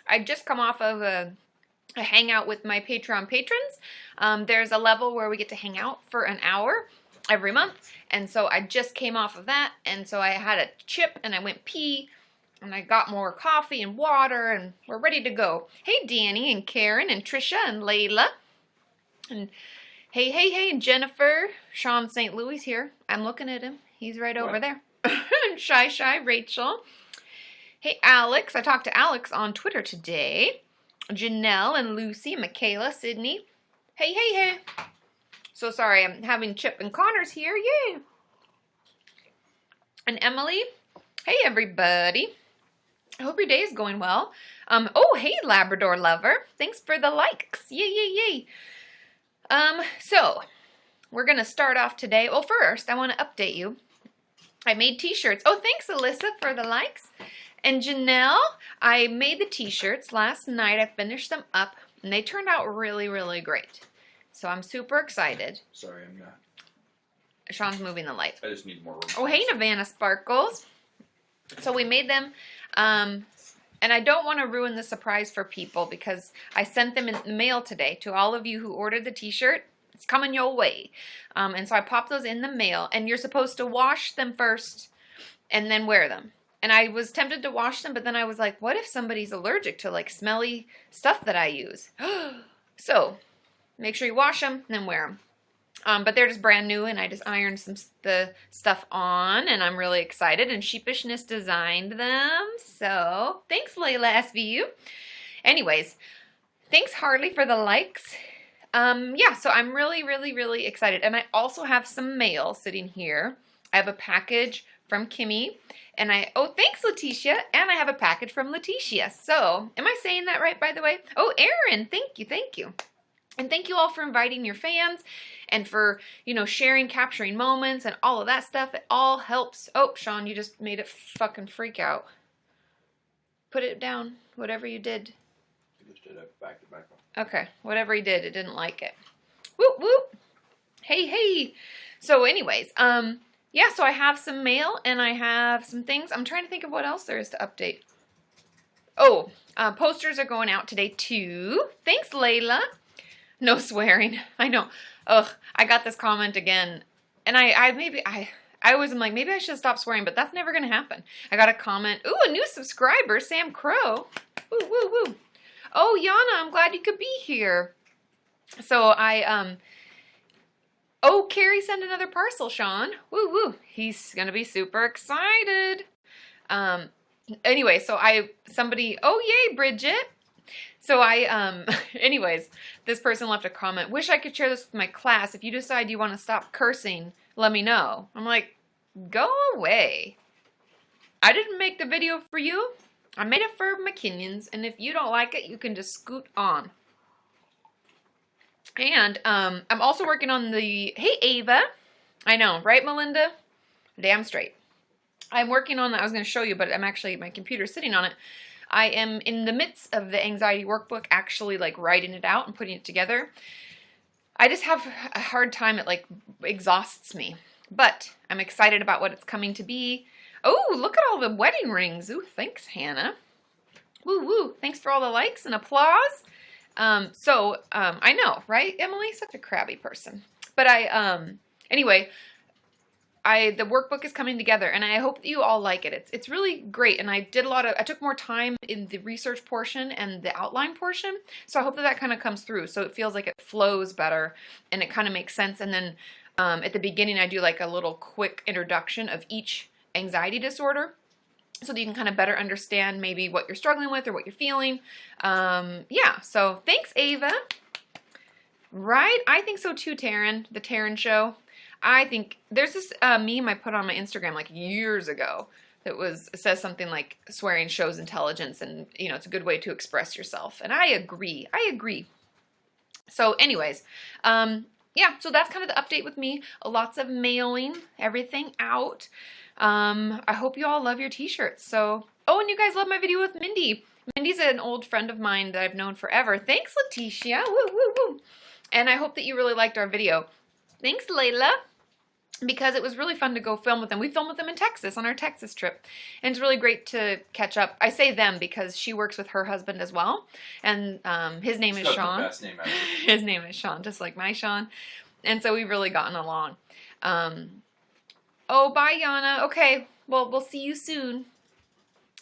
I just come off of a hangout with my Patreon patrons. There's a level where we get to hang out for an hour every month. And so I just came off of that. And so I had a chip and I went pee. And I got more coffee and water, and we're ready to go. Hey, Danny and Karen and Trisha and Layla. And hey, and Jennifer. Sean St. Louis here. I'm looking at him. He's right over there. And Shy, Rachel. Hey, Alex. I talked to Alex on Twitter today. Janelle and Lucy, Michaela, Sydney. Hey. So sorry, I'm having Chip and Connors here. Yay. And Emily. Hey, everybody. I hope your day is going well. Oh, hey, Labrador lover. Thanks for the likes. Yay. So, we're going to start off today. Well, first, I want to update you. I made t-shirts. Oh, thanks, Alyssa, for the likes. And Janelle, I made the t-shirts last night. I finished them up, and they turned out really, really great. So, I'm super excited. Sorry, I'm not. Sean's moving the lights. I just need more room. Oh, hey, Navana Sparkles. So we made them, and I don't want to ruin the surprise for people because I sent them in the mail today to all of you who ordered the t-shirt. It's coming your way. And so I popped those in the mail, and you're supposed to wash them first and then wear them. And I was tempted to wash them, but then I was like, what if somebody's allergic to like smelly stuff that I use? So make sure you wash them and then wear them. But they're just brand new, and I just ironed the stuff on, and I'm really excited. And Sheepishness designed them, so thanks, Layla SVU. Anyways, thanks, Harley, for the likes. Yeah, so I'm really, really, really excited. And I also have some mail sitting here. I have a package from Kimmy, and thanks, Letitia, and I have a package from Letitia. So, am I saying that right, by the way? Oh, Erin, thank you. And thank you all for inviting your fans and for, sharing, capturing moments and all of that stuff. It all helps. Oh, Sean, you just made it fucking freak out. Put it down, whatever you did. Lifted up, back to back. Okay, whatever he did, it didn't like it. Whoop, whoop. Hey. So anyways, yeah, so I have some mail and I have some things. I'm trying to think of what else there is to update. Oh, posters are going out today too. Thanks, Layla. No swearing. I know. Ugh, I got this comment again. And I always am like, maybe I should stop swearing, but that's never going to happen. I got a comment. Ooh, a new subscriber, Sam Crow. Woo. Oh, Yana, I'm glad you could be here. So oh, Carrie sent another parcel, Sean. Woo. He's going to be super excited. Anyway, so oh, yay, Bridget. So anyways, this person left a comment. Wish I could share this with my class. If you decide you want to stop cursing, let me know. I'm like, go away. I didn't make the video for you. I made it for McKinnons, and if you don't like it, you can just scoot on. And I'm also working on hey, Ava. I know, right, Melinda? Damn straight. I'm working on that. I was going to show you, but my computer's sitting on it. I am in the midst of the anxiety workbook, actually like writing it out and putting it together. I just have a hard time. It like exhausts me, but I'm excited about what it's coming to be. Oh, look at all the wedding rings. Ooh, thanks, Hannah. Woo. Thanks for all the likes and applause. I know, right, Emily? Such a crabby person. But anyway, the workbook is coming together, and I hope that you all like it. It's really great, and I took more time in the research portion and the outline portion, so I hope that kind of comes through, so it feels like it flows better, and it kind of makes sense, and then at the beginning I do like a little quick introduction of each anxiety disorder, so that you can kind of better understand maybe what you're struggling with or what you're feeling. Yeah, so thanks, Ava. Right? I think so too, Taryn, the Taryn Show. I think there's this meme I put on my Instagram like years ago that says something like swearing shows intelligence, and it's a good way to express yourself. And I agree. So anyways, yeah, so that's kind of the update with me. Lots of mailing, everything out. I hope you all love your t-shirts. So, oh, and you guys love my video with Mindy. Mindy's an old friend of mine that I've known forever. Thanks, Letitia. Woo. And I hope that you really liked our video. Thanks, Layla. because it was really fun to go film with them. We filmed with them in Texas on our Texas trip, and it's really great to catch up. I say them because she works with her husband as well, and his name is Sean. The best name ever. His name is Sean, just like my Sean, and so we've really gotten along. Oh, bye, Yana. Okay, well, we'll see you soon.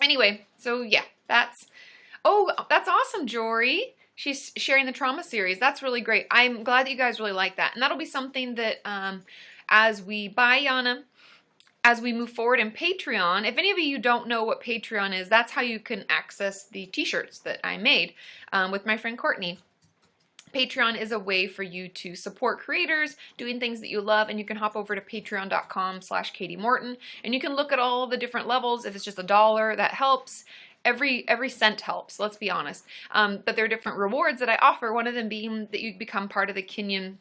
Anyway, so yeah, that's awesome, Jory. She's sharing the trauma series. That's really great. I'm glad that you guys really like that, and that'll be something that as we move forward in Patreon. If any of you don't know what Patreon is, that's how you can access the t-shirts that I made with my friend Courtney. Patreon is a way for you to support creators doing things that you love, and you can hop over to patreon.com/Kati Morton, and you can look at all the different levels. If it's just $1, that helps. Every cent helps, let's be honest. But there are different rewards that I offer, one of them being that you become part of the Kenyan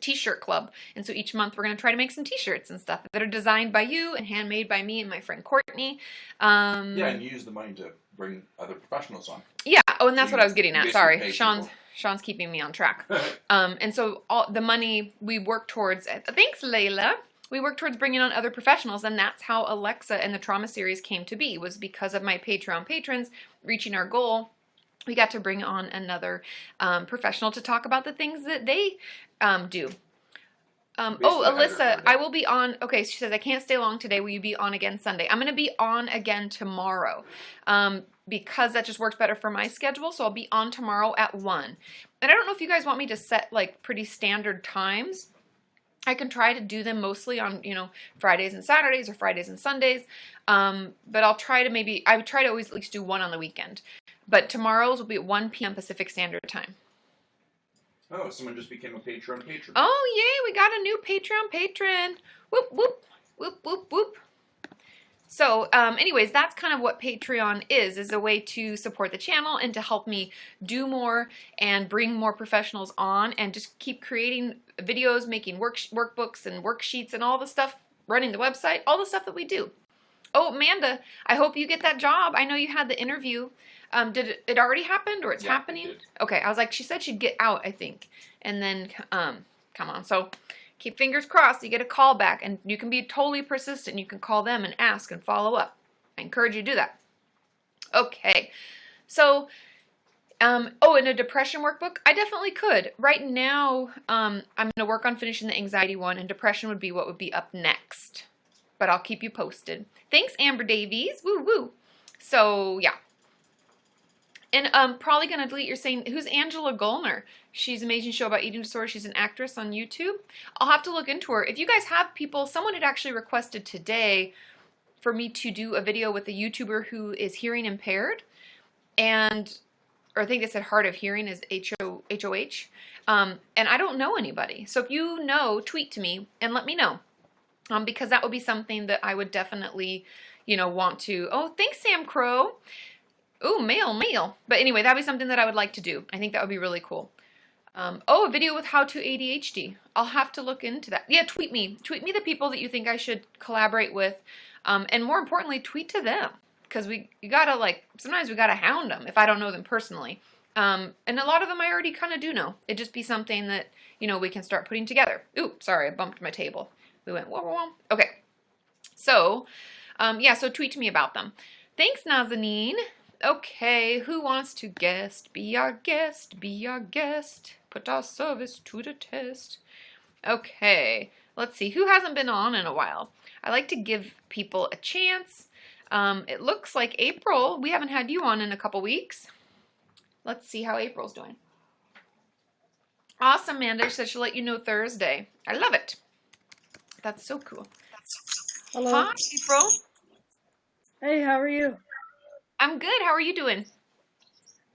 t-shirt club. And so each month we're going to try to make some t-shirts and stuff that are designed by you and handmade by me and my friend Courtney. Yeah, and you use the money to bring other professionals on. Yeah, oh, and that's what I was getting at. Sorry, Sean's keeping me on track. And so all the money we work towards, thanks Layla, we work towards bringing on other professionals, and that's how Alexa and the Trauma Series came to be, was because of my Patreon patrons reaching our goal. We got to bring on another professional to talk about the things that they do. Alyssa, I will be on. Okay, she says, I can't stay long today. Will you be on again Sunday? I'm going to be on again tomorrow because that just works better for my schedule. So I'll be on tomorrow at 1. And I don't know if you guys want me to set like pretty standard times. I can try to do them mostly on, Fridays and Saturdays or Fridays and Sundays. But I'll try to I would try to always at least do one on the weekend. But tomorrow's will be at 1 p.m. Pacific Standard Time. Oh, someone just became a Patreon patron. Oh, yay, we got a new Patreon patron. Whoop, whoop, whoop, whoop, whoop. So, anyways, that's kind of what Patreon is a way to support the channel and to help me do more and bring more professionals on and just keep creating videos, making workbooks and worksheets and all the stuff, running the website, all the stuff that we do. Oh, Amanda, I hope you get that job. I know you had the interview. Did it already happen or it's happening? It did. Okay, I was like, she said she'd get out, I think. And then, come on. So keep fingers crossed. You get a call back, and you can be totally persistent. You can call them and ask and follow up. I encourage you to do that. Okay. So, in a depression workbook, I definitely could. Right now, I'm going to work on finishing the anxiety one, and depression would be what would be up next. But I'll keep you posted. Thanks, Amber Davies. Woo woo. So, yeah. And I'm probably going to delete your saying, who's Angela Gulner? She's an amazing show about eating disorders. She's an actress on YouTube. I'll have to look into her. If you guys have people, someone had actually requested today for me to do a video with a YouTuber who is hearing impaired. Or I think they said hard of hearing is HOH. And I don't know anybody. So if you know, tweet to me and let me know. Because that would be something that I would definitely, want to. Oh, thanks, Sam Crow. Ooh, mail. But anyway, that'd be something that I would like to do. I think that would be really cool. A video with how to ADHD. I'll have to look into that. Yeah, tweet me. Tweet me the people that you think I should collaborate with. And more importantly, tweet to them. Because sometimes we gotta hound them if I don't know them personally. And a lot of them I already kind of do know. It'd just be something that, we can start putting together. Ooh, sorry, I bumped my table. We went, whoa, whoa, whoa. Okay. So, so tweet to me about them. Thanks, Nazanin. Okay, who wants to guest? Be our guest, be our guest. Put our service to the test. Okay, let's see. Who hasn't been on in a while? I like to give people a chance. It looks like April. We haven't had you on in a couple weeks. Let's see how April's doing. Awesome, Amanda. She said she'll let you know Thursday. I love it. That's so cool. Hello. Hi, April. Hey, how are you? I'm good. How are you doing?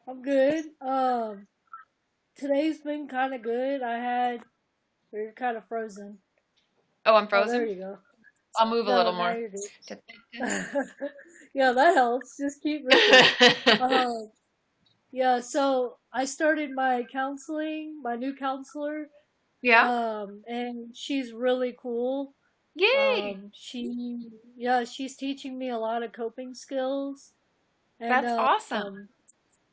I'm good. Today's been kind of good. You're kind of frozen. Oh, I'm frozen? Oh, there you go. I'll move a little more. You're good. Yeah, that helps. Just keep ripping. Yeah, so I started my new counselor. Yeah? And she's really cool. Yay! She's teaching me a lot of coping skills. And, that's awesome.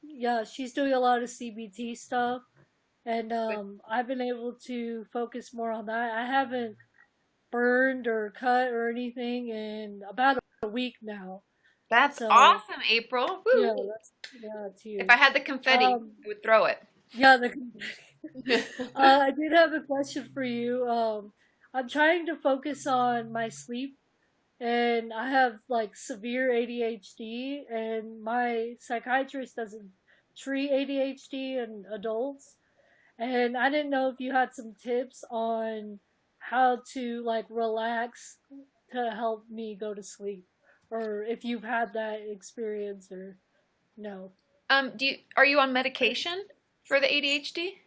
Yeah, she's doing a lot of CBT stuff. And I've been able to focus more on that. I haven't burned or cut or anything in about a week now. That's So awesome, April. yeah, Woo. it's If I huge. had the confetti, Um, I would throw it. yeah, I did have a question for you. I'm trying to focus on my sleep, and I have like severe ADHD, and my psychiatrist doesn't treat ADHD in adults. And I didn't know if you had some tips on how to like relax to help me go to sleep, or if you've had that experience or no. Are you on medication for the ADHD?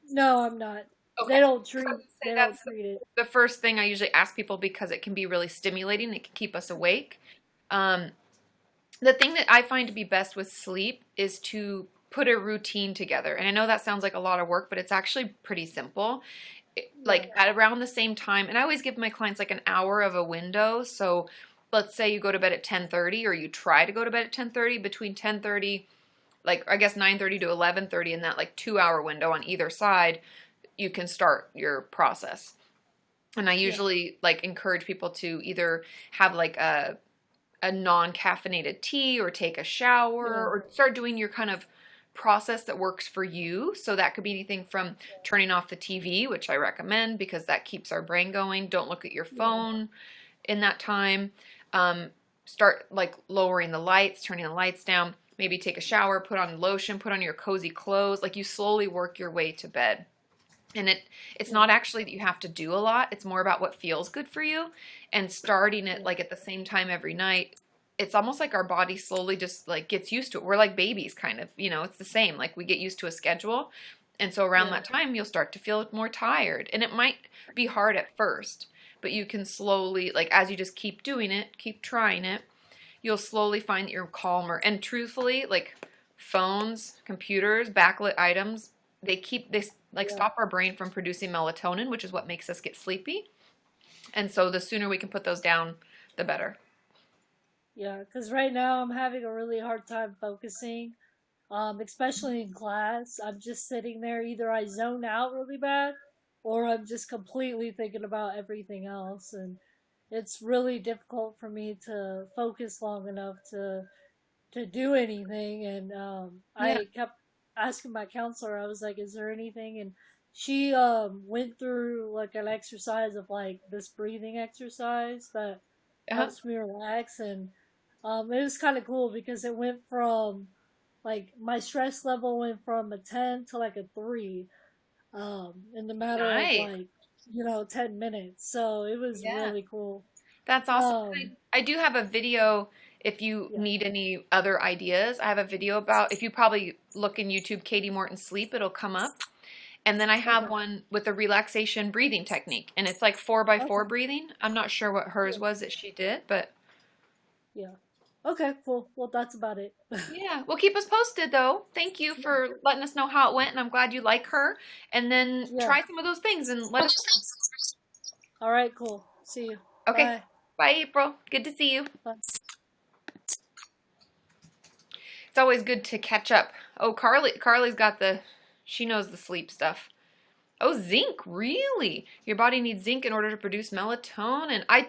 No, I'm not. Okay. I would say They don't that's treat it. the first thing I usually ask people because it can be really stimulating. It can keep us awake. Um, the thing that I find to be best with sleep is to put a routine together. And I know that sounds like a lot of work, but it's actually pretty simple. Yeah. Like at around the same time, and I always give my clients like an hour of a window. So let's say you go to bed at 10:30 or you try to go to bed at 10:30, between 10:30, like I guess 9:30 to 11:30, in that like 2 hour window on either side, you can start your process. And I Yeah. usually like encourage people to either have like a non-caffeinated tea or take a shower Yeah. or start doing your kind of process that works for you. So that could be anything from turning off the TV, which I recommend because that keeps our brain going. Don't look at your Yeah. phone in that time. Start like lowering the lights, turning the lights down. Maybe take a shower, put on lotion, put on your cozy clothes. Like you slowly work your way to bed. And it's Yeah. not actually that you have to do a lot. It's more about what feels good for you. And starting it Yeah. like at the same time every night, it's almost like our body slowly just like gets used to it. We're like babies kind of, it's the same. Like we get used to a schedule. And so around Yeah. that time, you'll start to feel more tired. And it might be hard at first, but you can slowly, like as you just keep doing it, keep trying it, you'll slowly find that you're calmer. And truthfully, like phones, computers, backlit items, they like Yeah. stop our brain from producing melatonin, which is what makes us get sleepy. And so the sooner we can put those down, the better. Yeah. Because right now I'm having a really hard time focusing, especially in class. I'm just sitting there. Either I zone out really bad, or I'm just completely thinking about everything else, and it's really difficult for me to focus long enough to do anything. And Yeah. I kept asking my counselor. I was like, "Is there anything?" And she went through like an exercise of like this breathing exercise that Uh-huh. helps me relax, and it was kind of cool because it went from like my stress level went from a 10 to like a 3 in the matter of Nice. like 10 minutes, so it was Yeah. really cool. That's awesome. um I do have a video if you yeah. need any other ideas. I have a video about, if you probably look in YouTube, Kati Morton sleep, it'll come up. And then I have Okay. one with a relaxation breathing technique. And it's like 4x4 Okay. breathing. I'm not sure what hers Yeah. was that she did, but Yeah. Okay, cool. Well, that's about it. yeah. Well, keep us posted though. Thank you Yeah. for letting us know how it went. And I'm glad you like her. And then Yeah. try some of those things and let us All right, cool. See you. know. Okay. Bye. Bye, April. Good to see you. Bye. It's always good to catch up. Oh, Carly's got she knows the sleep stuff. Oh, zinc, really? Your body needs zinc in order to produce melatonin. I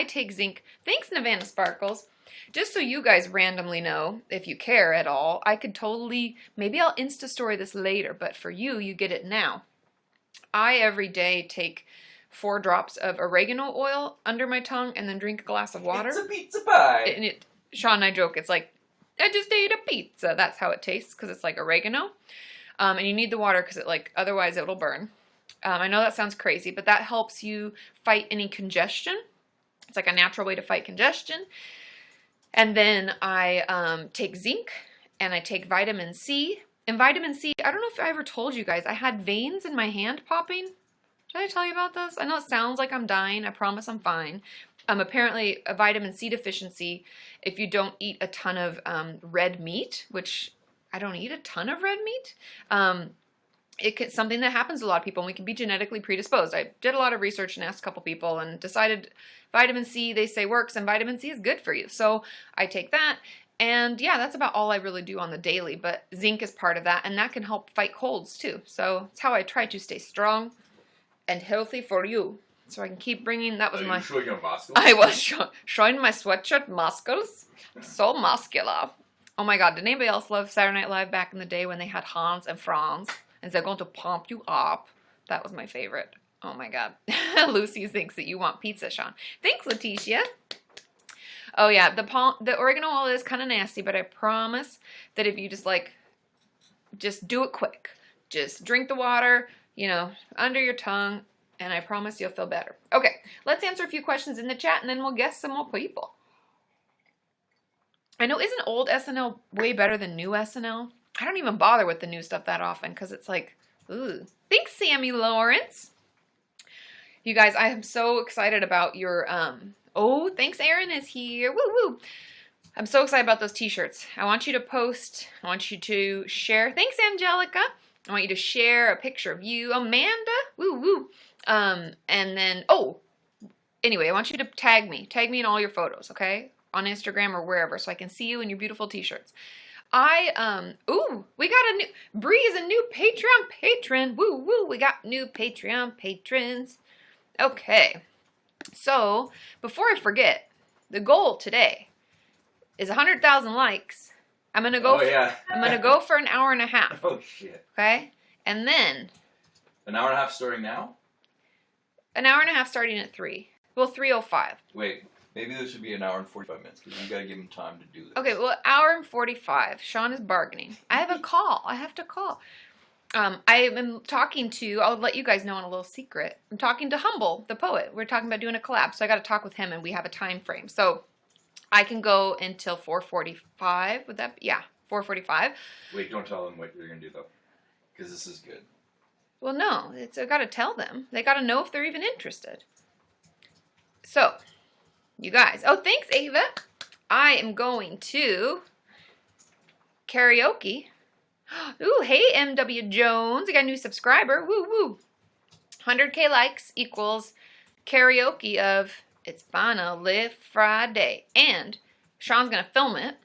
take zinc. Thanks, Nevada Sparkles. Just so you guys randomly know, if you care at all, I could totally, maybe I'll Insta story this later, but for you, you get it now. I every day take 4 drops of oregano oil under my tongue and then drink a glass of water. It's a pizza pie. And Sean and I joke, it's like, I just ate a pizza. That's how it tastes because it's like oregano. And you need the water because otherwise it'll burn. I know that sounds crazy, but that helps you fight any congestion. It's like a natural way to fight congestion. And then I take zinc and I take vitamin C. And vitamin C, I don't know if I ever told you guys, I had veins in my hand popping. Did I tell you about this? I know it sounds like I'm dying. I promise I'm fine. Apparently, a vitamin C deficiency, if you don't eat a ton of red meat, which I don't eat a ton of red meat, it's something that happens to a lot of people, and we can be genetically predisposed. I did a lot of research and asked a couple people and decided vitamin C, they say, works, and vitamin C is good for you. So I take that, and yeah, that's about all I really do on the daily, but zinc is part of that, and that can help fight colds too. So it's how I try to stay strong and healthy for you. so I can keep bringing. That was Are my. you showing your muscles? I was showing my sweatshirt muscles. So muscular. Oh my god, did anybody else love Saturday Night Live back in the day when they had Hans and Franz and they're going to pump you up? That was my favorite. Oh my god. Lucy thinks that you want pizza, Sean. Thanks, Leticia. Oh yeah, the oregano oil is kind of nasty, but I promise that if you just do it quick. Just drink the water, under your tongue, and I promise you'll feel better. Okay, let's answer a few questions in the chat, and then we'll guess some more people. I know, isn't old SNL way better than new SNL? I don't even bother with the new stuff that often because it's like, ooh. Thanks, Sammy Lawrence. You guys, I am so excited about your, oh, thanks, Aaron is here. Woo, woo. I'm so excited about those t-shirts. I want you to post. I want you to share. Thanks, Angelica. I want you to share a picture of you. Amanda. Woo, woo. And then, anyway, I want you to tag me. Tag me in all your photos, okay? On Instagram or wherever, so I can see you in your beautiful t-shirts. We got Bree is a new Patreon patron. Woo, woo, we got new Patreon patrons. Okay, so before I forget, the goal today is 100,000 likes. I'm gonna go. I'm gonna go for an hour and a half. Oh shit. Okay, and then an hour and a half starting now. An hour and a half starting at 3. Well, 3:05. Wait. Maybe this should be an hour and 45 minutes because you got to give him time to do this. Okay, well, hour and 45. Sean is bargaining. I have a call. I have to call. I am talking to, I'll let you guys know on a little secret. I'm talking to Humble, the poet. We're talking about doing a collab, so I got to talk with him, and we have a time frame. So I can go until 4:45. Would that be? Yeah, 4:45. Wait, don't tell them what you're going to do, though, because this is good. Well, no, I got to tell them. They got to know if they're even interested. So, you guys. Oh, thanks, Ava. I am going to karaoke. Ooh, hey, M.W. Jones. I got a new subscriber. Woo, woo. 100K likes equals karaoke of It's Bana Live Friday. And Sean's going to film it.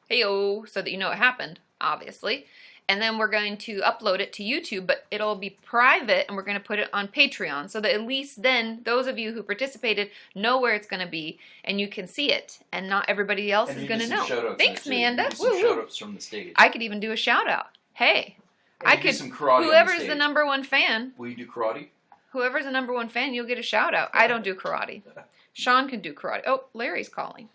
Hey-oh, so that you know it happened, obviously. And then we're going to upload it to YouTube, but it'll be private, and we're going to put it on Patreon, so that at least then those of you who participated know where it's going to be, and you can see it, and not everybody else is going to know. Thanks, Amanda. Some shout-outs from the stage. I could even do a shout-out. Hey, I could. Some karate whoever's the #1 fan. Will you do karate? Whoever's the #1 fan, you'll get a shout-out. I don't do karate. Sean can do karate. Oh, Larry's calling.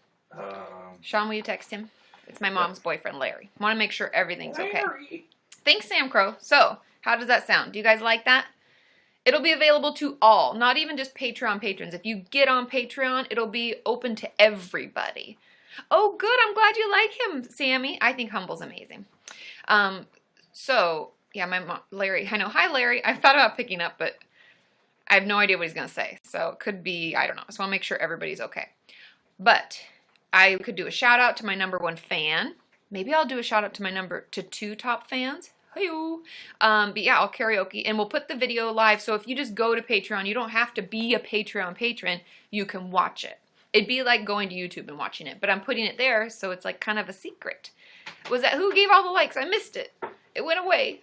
Sean, will you text him? It's my mom's boyfriend, Larry. I want to make sure everything's okay. Larry. Thanks, Sam Crow. So, how does that sound? Do you guys like that? It'll be available to all, not even just Patreon patrons. If you get on Patreon, it'll be open to everybody. Oh, good. I'm glad you like him, Sammy. I think Humble's amazing. So, yeah, my mom, Larry. I know. Hi, Larry. I thought about picking up, but I have no idea what he's going to say. So, it could be, I don't know. So, I want to make sure everybody's okay. But I could do a shout out to my #1 fan. Maybe I'll do a shout out to my 2 top fans. Hey-o. But yeah, I'll karaoke, and we'll put the video live. So if you just go to Patreon, you don't have to be a Patreon patron. You can watch it. It'd be like going to YouTube and watching it, but I'm putting it there, so it's like kind of a secret. Was that who gave all the likes? I missed it. It went away.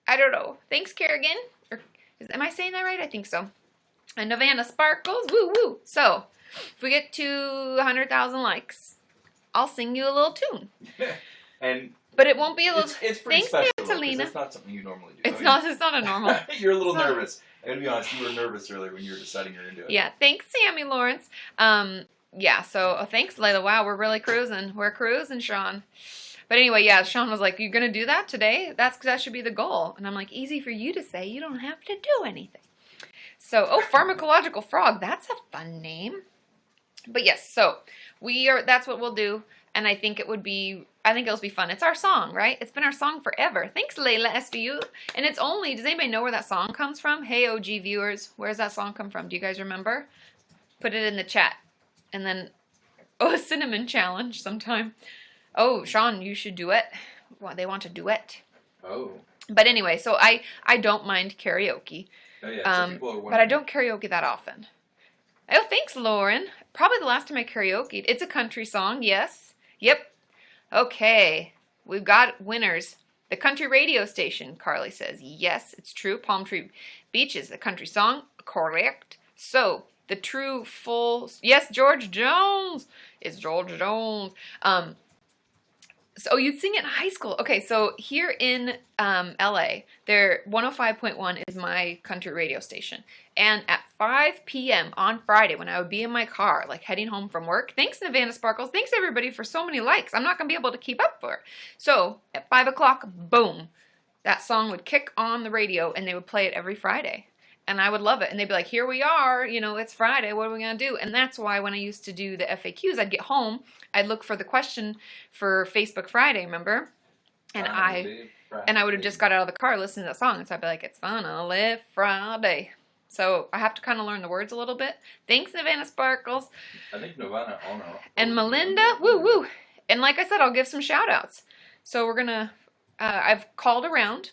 I don't know. Thanks, Kerrigan. Am I saying that right? I think so. And Navana Sparkles. Woo woo. So if we get to 100,000 likes, I'll sing you a little tune. But it won't be a little. It's pretty special. It's not something you normally do. It's not a normal. You're a little nervous. I gotta be honest. You were nervous earlier when you were deciding you're gonna do it. Yeah. Thanks, Sammy Lawrence. Yeah. So thanks, Layla. Wow, we're really cruising. We're cruising, Sean. But anyway, yeah. Sean was like, "You're gonna do that today? That should be the goal." And I'm like, "Easy for you to say. You don't have to do anything." So, pharmacological frog. That's a fun name. But yes, so that's what we'll do, and I think it'll be fun. It's our song, right? It's been our song forever. Thanks, Layla SVU. And it's only, does anybody know where that song comes from? Hey, OG viewers, where's that song come from? Do you guys remember? Put it in the chat. And then, a cinnamon challenge sometime. Oh, Sean, you should duet. Well, they want to duet. Oh. But anyway, so I don't mind karaoke. Oh, yeah. But I don't karaoke that often. Oh, thanks, Lauren. Probably the last time I karaoke'd. It's a country song, yes. Yep. Okay. We've got winners. The country radio station, Carly says. Yes, it's true. Palm Tree Beach is the country song. Correct. So the true full, yes, George Jones. It's George Jones. So you'd sing it in high school. Okay, so here in LA, there 105.1 is my country radio station. And at 5 p.m. on Friday, when I would be in my car, like heading home from work, thanks Nevada Sparkles, thanks everybody for so many likes. I'm not going to be able to keep up for it. So at 5 o'clock, boom, that song would kick on the radio and they would play it every Friday. And I would love it. And they'd be like, here we are, you know, it's Friday, what are we going to do? And that's why when I used to do the FAQs, I'd get home, I'd look for the question for Facebook Friday, remember? And I would have just got out of the car listening to that song. And so I'd be like, it's finally Friday. So I have to kind of learn the words a little bit. Thanks, Nevada Sparkles. I think Nevada, oh no. And Melinda, woo woo. And like I said, I'll give some shout outs. So we're going to, I've called around.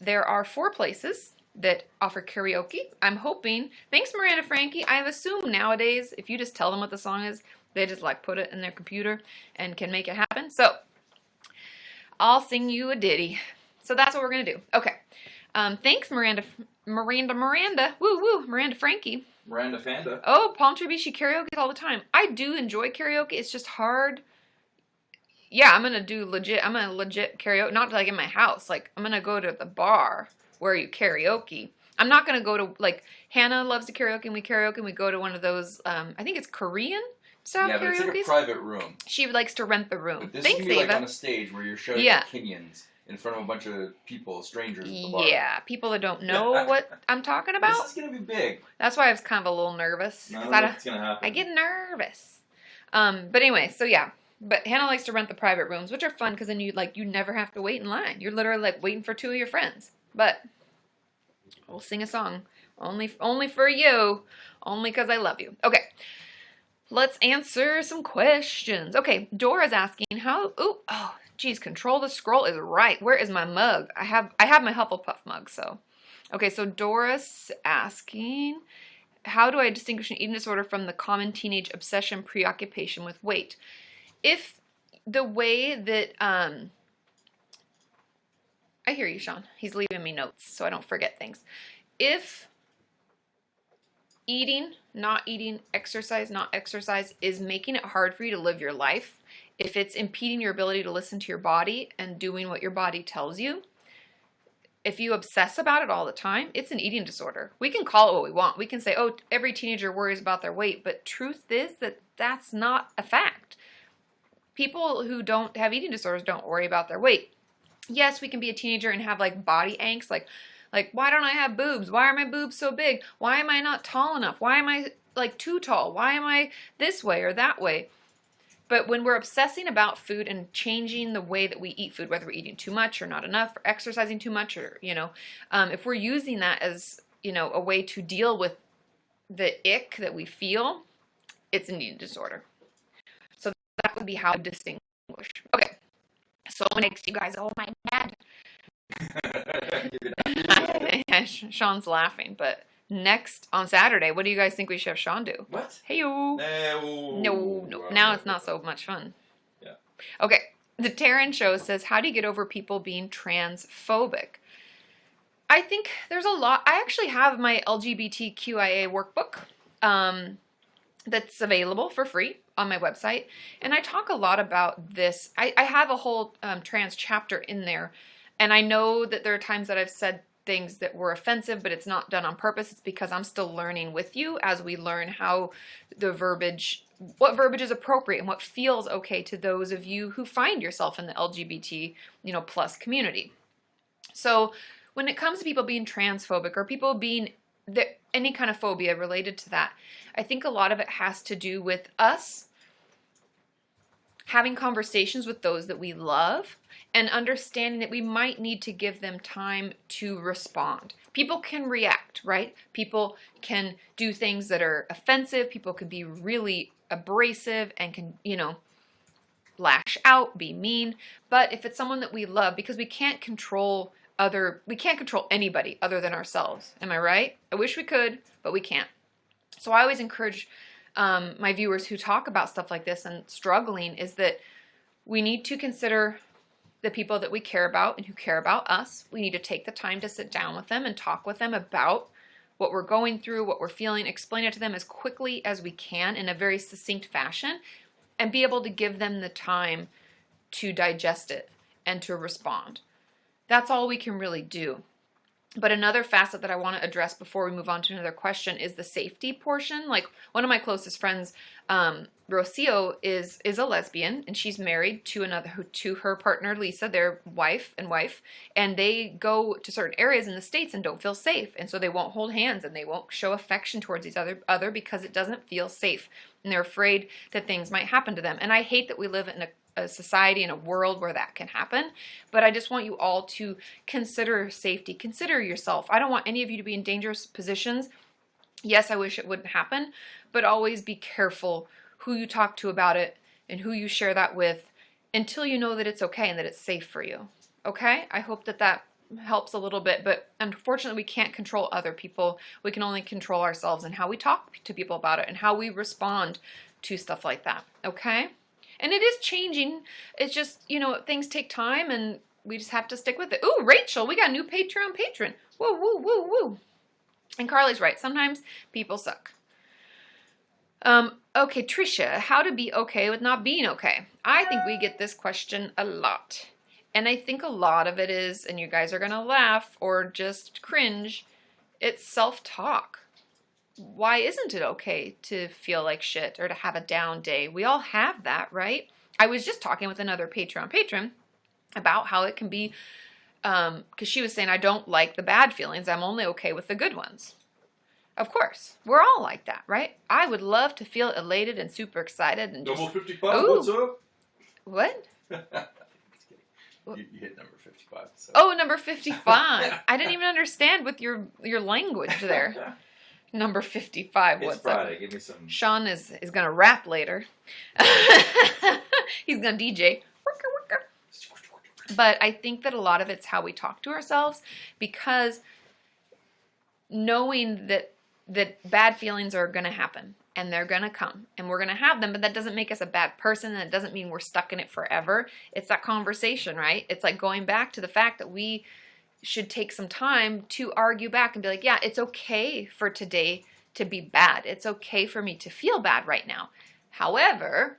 There are 4 places that offer karaoke. I'm hoping, thanks Miranda Frankie, I assume nowadays if you just tell them what the song is, they just like put it in their computer and can make it happen. So I'll sing you a ditty. So that's what we're gonna do. Okay. Thanks Miranda, woo woo, Miranda Frankie. Miranda Fanda. Oh, Palm Tree Beach, she karaoke all the time. I do enjoy karaoke. It's just hard. Yeah, I'm gonna legit karaoke, not like in my house. Like I'm gonna go to the bar where you karaoke. I'm not going to go to, like, Hannah loves to karaoke and we go to one of those, I think it's Korean style Yeah, but it's like a karaoke. private room. She likes to rent the room. But this Thanks, is gonna be Ava. like on a stage where you're showing Yeah. opinions in front of a bunch of people, strangers at the bar. Yeah, people that don't know what I'm talking about. This is going to be big. That's why I was kind of a little nervous. No, 'Cause what's going to happen? I get nervous. But anyway, so yeah. But Hannah likes to rent the private rooms, which are fun because then you never have to wait in line. You're literally like waiting for 2 of your friends. But we'll sing a song. Only for you. Only because I love you. Okay. Let's answer some questions. Okay. Dora's asking how... Oh, geez. Control the scroll is right. Where is my mug? I have my Hufflepuff mug, so... Okay, so Dora's asking... How do I distinguish an eating disorder from the common teenage obsession preoccupation with weight? If the way that... I hear you, Sean. He's leaving me notes so I don't forget things. If eating, not eating, exercise, not exercise is making it hard for you to live your life, if it's impeding your ability to listen to your body and doing what your body tells you, if you obsess about it all the time, it's an eating disorder. We can call it what we want. We can say, oh, every teenager worries about their weight, but truth is that that's not a fact. People who don't have eating disorders don't worry about their weight. Yes, we can be a teenager and have like body angst, like why don't I have boobs? Why are my boobs so big? Why am I not tall enough? Why am I like too tall? Why am I this way or that way? But when we're obsessing about food and changing the way that we eat food, whether we're eating too much or not enough, or exercising too much, or, if we're using that as, a way to deal with the ick that we feel, it's an eating disorder. So that would be how I distinguish. Okay. So it makes you guys, oh my God. Sean's laughing, but next on Saturday, what do you guys think we should have Sean do? What? Hey-o. No. Now it's not so much fun. Yeah. Okay. The Taryn Show says, how do you get over people being transphobic? I think there's a lot. I actually have my LGBTQIA workbook that's available for free on my website. And I talk a lot about this. I have a whole trans chapter in there. And I know that there are times that I've said things that were offensive, but it's not done on purpose. It's because I'm still learning with you as we learn how what verbiage is appropriate and what feels okay to those of you who find yourself in the LGBT, plus community. So when it comes to people being transphobic or people being any kind of phobia related to that, I think a lot of it has to do with us having conversations with those that we love and understanding that we might need to give them time to respond. People can react, right? People can do things that are offensive. People can be really abrasive and can, lash out, be mean. But if it's someone that we love, because we can't control anybody other than ourselves. Am I right? I wish we could, but we can't. So I always encourage my viewers who talk about stuff like this and struggling is that we need to consider the people that we care about and who care about us. We need to take the time to sit down with them and talk with them about what we're going through, what we're feeling, explain it to them as quickly as we can in a very succinct fashion, and be able to give them the time to digest it and to respond. That's all we can really do. But another facet that I want to address before we move on to another question is the safety portion. Like, one of my closest friends, Rocio, is a lesbian, and she's married to her partner Lisa, their wife, and they go to certain areas in the States and don't feel safe, and so they won't hold hands and they won't show affection towards each other because it doesn't feel safe, and they're afraid that things might happen to them. And I hate that we live in a society, in a world where that can happen, but I just want you all to consider safety, consider yourself. I don't want any of you to be in dangerous positions. Yes, I wish it wouldn't happen, but always be careful who you talk to about it and who you share that with until you know that it's okay and that it's safe for you. Okay? I hope that helps a little bit, but unfortunately we can't control other people. We can only control ourselves and how we talk to people about it and how we respond to stuff like that. Okay? And it is changing. It's just, things take time and we just have to stick with it. Ooh, Rachel, we got a new Patreon patron. Woo, woo, woo, woo. And Carly's right. Sometimes people suck. Okay, Tricia, how to be okay with not being okay? I think we get this question a lot. And I think a lot of it is, and you guys are going to laugh or just cringe, it's self-talk. Why isn't it okay to feel like shit or to have a down day? We all have that, right? I was just talking with another Patreon patron about how it can be, because she was saying, I don't like the bad feelings. I'm only okay with the good ones. Of course. We're all like that, right? I would love to feel elated and super excited. And Double just, 55, ooh. what's up? What? You hit number 55. So. Oh, number 55. I didn't even understand with your language there. Number 55. It's What's Friday. up? Give me some. Sean is going to rap later. He's going to DJ. But I think that a lot of it's how we talk to ourselves, because knowing that bad feelings are going to happen and they're going to come and we're going to have them, but that doesn't make us a bad person, and it doesn't mean we're stuck in it forever. It's that conversation, right? It's like going back to the fact that we should take some time to argue back and be like, yeah, it's okay for today to be bad. It's okay for me to feel bad right now. However,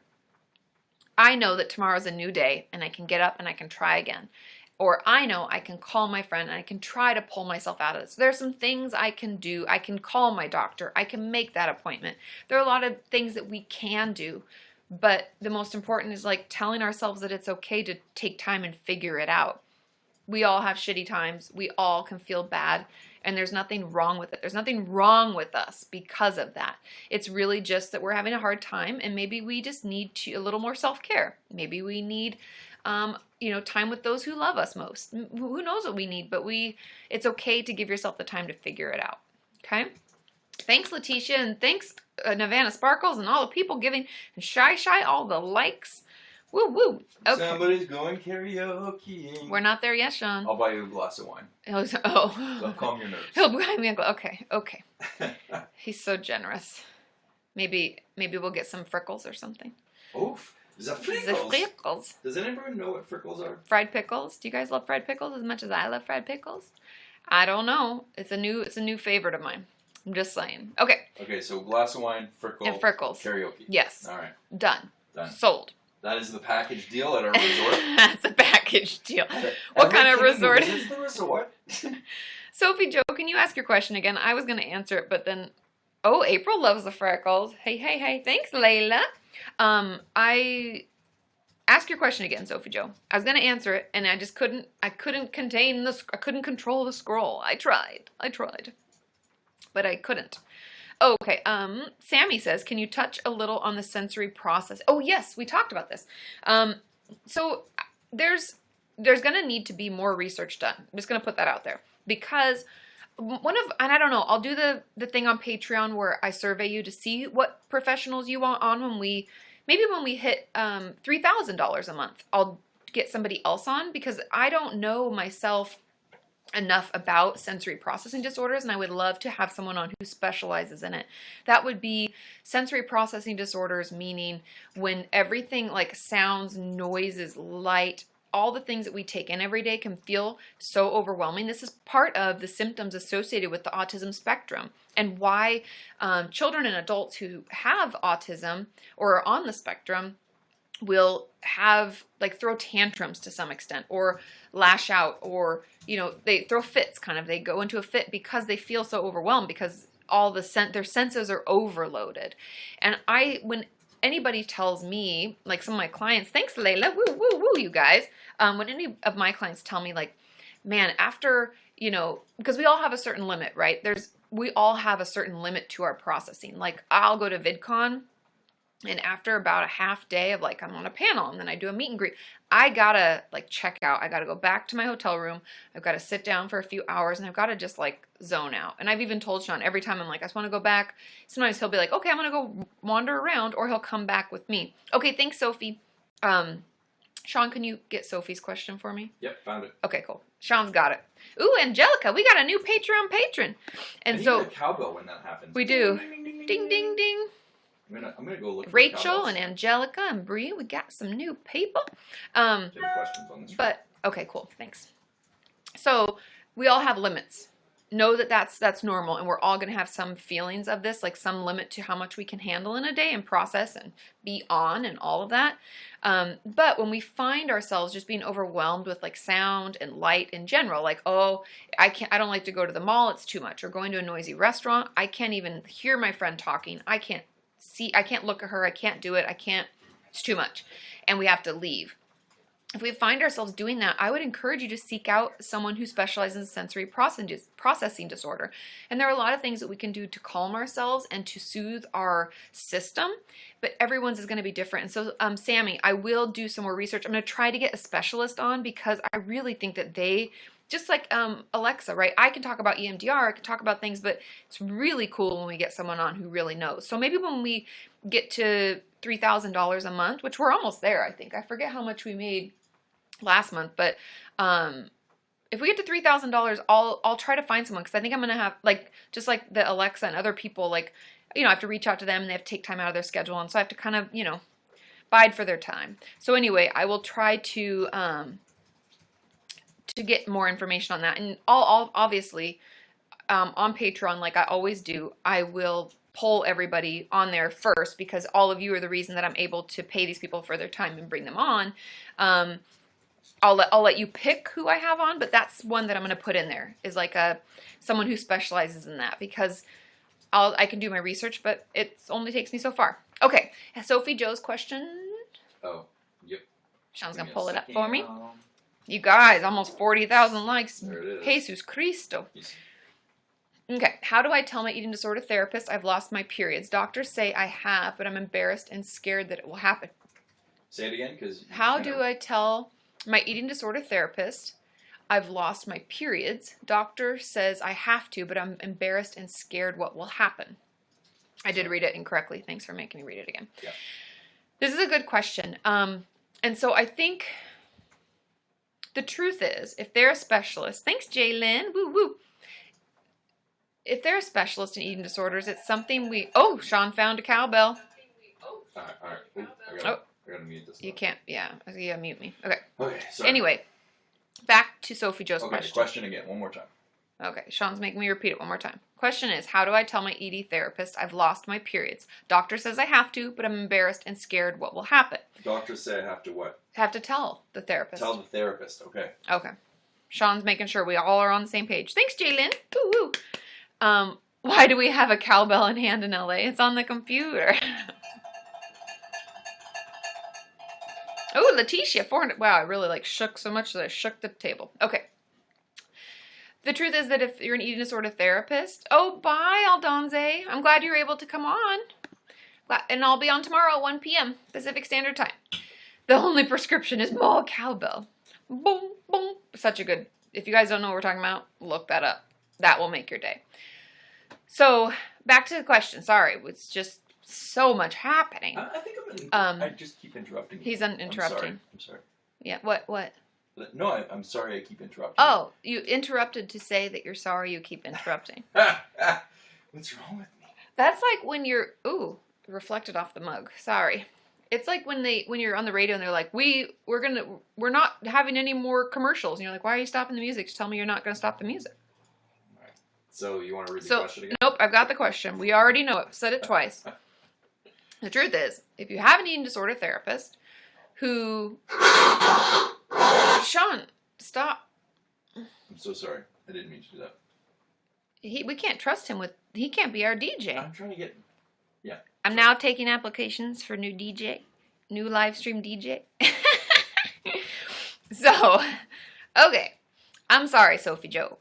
I know that tomorrow's a new day and I can get up and I can try again. Or I know I can call my friend and I can try to pull myself out of this. There's some things I can do. I can call my doctor. I can make that appointment. There are a lot of things that we can do. But the most important is like telling ourselves that it's okay to take time and figure it out. We all have shitty times. We all can feel bad. And there's nothing wrong with it. There's nothing wrong with us because of that. It's really just that we're having a hard time, and maybe we just need a little more self-care. Maybe we need time with those who love us most. Who knows what we need, but it's okay to give yourself the time to figure it out. Okay? Thanks, Letitia, and thanks, Navana Sparkles, and all the people giving, and Shy, all the likes. Woo, woo. Okay. Somebody's going karaoke. We're not there yet, Sean. I'll buy you a glass of wine. Oh. That'll calm your nerves. He'll buy me a glass. Okay. He's so generous. Maybe we'll get some frickles or something. Oof. The Frickles. frickles. Does anyone know what frickles are? Fried pickles. Do you guys love fried pickles as much as I love fried pickles? I don't know. It's a new favorite of mine. I'm just saying. Okay. Okay, so glass of wine, And frickles. karaoke. Yes. All right. Done. Done. Sold. That is the package deal at our resort. That's a package deal. What kind of resort? It's the resort. Sophie Jo, can you ask your question again? I was going to answer it, but then... Oh, April loves the freckles. Hey. Thanks, Layla. Ask your question again, Sophie Jo. I was going to answer it, and I just couldn't control the scroll. I tried. But I couldn't. Okay, Sammy says, can you touch a little on the sensory process? Oh, yes, we talked about this. So there's going to need to be more research done. I'm just going to put that out there. Because and I don't know, I'll do the thing on Patreon where I survey you to see what professionals you want on when we hit $3,000 a month. I'll get somebody else on, because I don't know myself enough about sensory processing disorders, and I would love to have someone on who specializes in it. That would be sensory processing disorders, meaning when everything like sounds, noises, light, all the things that we take in every day can feel so overwhelming. This is part of the symptoms associated with the autism spectrum, and why children and adults who have autism or are on the spectrum will have, like, throw tantrums to some extent, or lash out, or, you know, they throw fits, kind of. They go into a fit because they feel so overwhelmed, because all their senses are overloaded. And when anybody tells me, like some of my clients, thanks Layla, woo, woo, woo, you guys, when any of my clients tell me, like, man, after, you know, because we all have a certain limit, right? We all have a certain limit to our processing. Like, I'll go to VidCon, and after about a half day of, like, I'm on a panel and then I do a meet and greet, I gotta, like, check out. I gotta go back to my hotel room. I've got to sit down for a few hours, and I've got to just, like, zone out. And I've even told Sean, every time I'm like, I just want to go back, sometimes he'll be like, okay, I'm going to go wander around, or he'll come back with me. Okay, thanks, Sophie. Sean, can you get Sophie's question for me? Yep, found it. Okay, cool. Sean's got it. Ooh, Angelica, we got a new Patreon patron. And you so get a cowbell when that happens. we do. Ding, ding, ding, ding, Ding, ding, ding. I'm gonna go look. Rachel for and cowbells. Angelica and Bree, we got some new people. Do you have questions on this? But okay, cool, thanks. So we all have limits. Know that that's normal, and we're all going to have some feelings of this, like some limit to how much we can handle in a day and process and be on and all of that. But when we find ourselves just being overwhelmed with, like, sound and light in general, like, oh, I don't like to go to the mall, it's too much, or going to a noisy restaurant, I can't even hear my friend talking, I can't look at her, I can't do it, it's too much, and we have to leave. If we find ourselves doing that, I would encourage you to seek out someone who specializes in sensory processing disorder. And there are a lot of things that we can do to calm ourselves and to soothe our system, but everyone's is going to be different. And so, Sammy, I will do some more research. I'm going to try to get a specialist on, because I really think that they, just like Alexa, right? I can talk about EMDR, I can talk about things, but it's really cool when we get someone on who really knows. So maybe when we get to $3,000 a month, which we're almost there, I think. I forget how much we made last month, but if we get to $3,000, I'll try to find someone, because I think I'm gonna have, like, just like the Alexa and other people, like, you know, I have to reach out to them, and they have to take time out of their schedule, and so I have to kind of, you know, bide for their time. So anyway, I will try to get more information on that, and I'll obviously on Patreon, like I always do, I will poll everybody on there first, because all of you are the reason that I'm able to pay these people for their time and bring them on. I'll let you pick who I have on, but that's one that I'm going to put in there, is like someone who specializes in that, because I can do my research, but it only takes me so far. Okay, Sophie Joe's question. Oh, yep. Sean's Give going to me a pull it up second. for me. You guys, almost 40,000 likes. There it is. Jesus Cristo. Yes. Okay, how do I tell my eating disorder therapist I've lost my periods? Doctors say I have, but I'm embarrassed and scared that it will happen. Say it again, because. How do I tell my eating disorder therapist I've lost my periods? Doctor says I have to, but I'm embarrassed and scared what will happen. I did read it incorrectly. Thanks for making me read it again. Yeah. This is a good question. And so I think the truth is, if they're a specialist, thanks Jaylyn, woo woo. If they're a specialist in eating disorders, it's something oh, Sean found a cowbell. All right. Ooh, I gotta mute this. You can't, yeah, mute me. Okay. Okay, sorry. Anyway, back to Sophie Joe's Okay, question. question again, one more time. Okay, Sean's making me repeat it one more time. Question is, how do I tell my ED therapist I've lost my periods? Doctor says I have to, but I'm embarrassed and scared what will happen. Doctors say I have to what? Have to tell the therapist. Tell the therapist, okay. Okay. Sean's making sure we all are on the same page. Thanks, Jaylyn. Woo woo. Why do we have a cowbell in hand in LA? It's on the computer. Oh, Letitia, 400. Wow, I really shook so much that I shook the table. Okay. The truth is that if you're an eating disorder therapist, oh, bye, Aldonze. I'm glad you were able to come on. And I'll be on tomorrow at 1 p.m. Pacific Standard Time. The only prescription is more cowbell. Boom, boom. Such a good, if you guys don't know what we're talking about, look that up. That will make your day. So, back to the question. Sorry, it's just so much happening. I think I just keep interrupting you. He's interrupting. I'm sorry. Yeah, what? No, I'm sorry I keep interrupting. Oh, you interrupted to say that you're sorry you keep interrupting. What's wrong with me? That's like when you're, reflected off the mug. Sorry. It's like when you're on the radio and they're like, we're not having any more commercials. And you're like, why are you stopping the music? Just tell me you're not going to stop the music. Right. So you want to read the So, question again? nope, I've got the question. We already know it. Said it twice. The truth is, if you have an eating disorder therapist who... Sean, stop. I'm so sorry. I didn't mean to do that. We can't trust him with... He can't be our DJ. I'm trying to get... Yeah. I'm now taking applications for new DJ. New live stream DJ. So, okay. I'm sorry, Sophie Joe.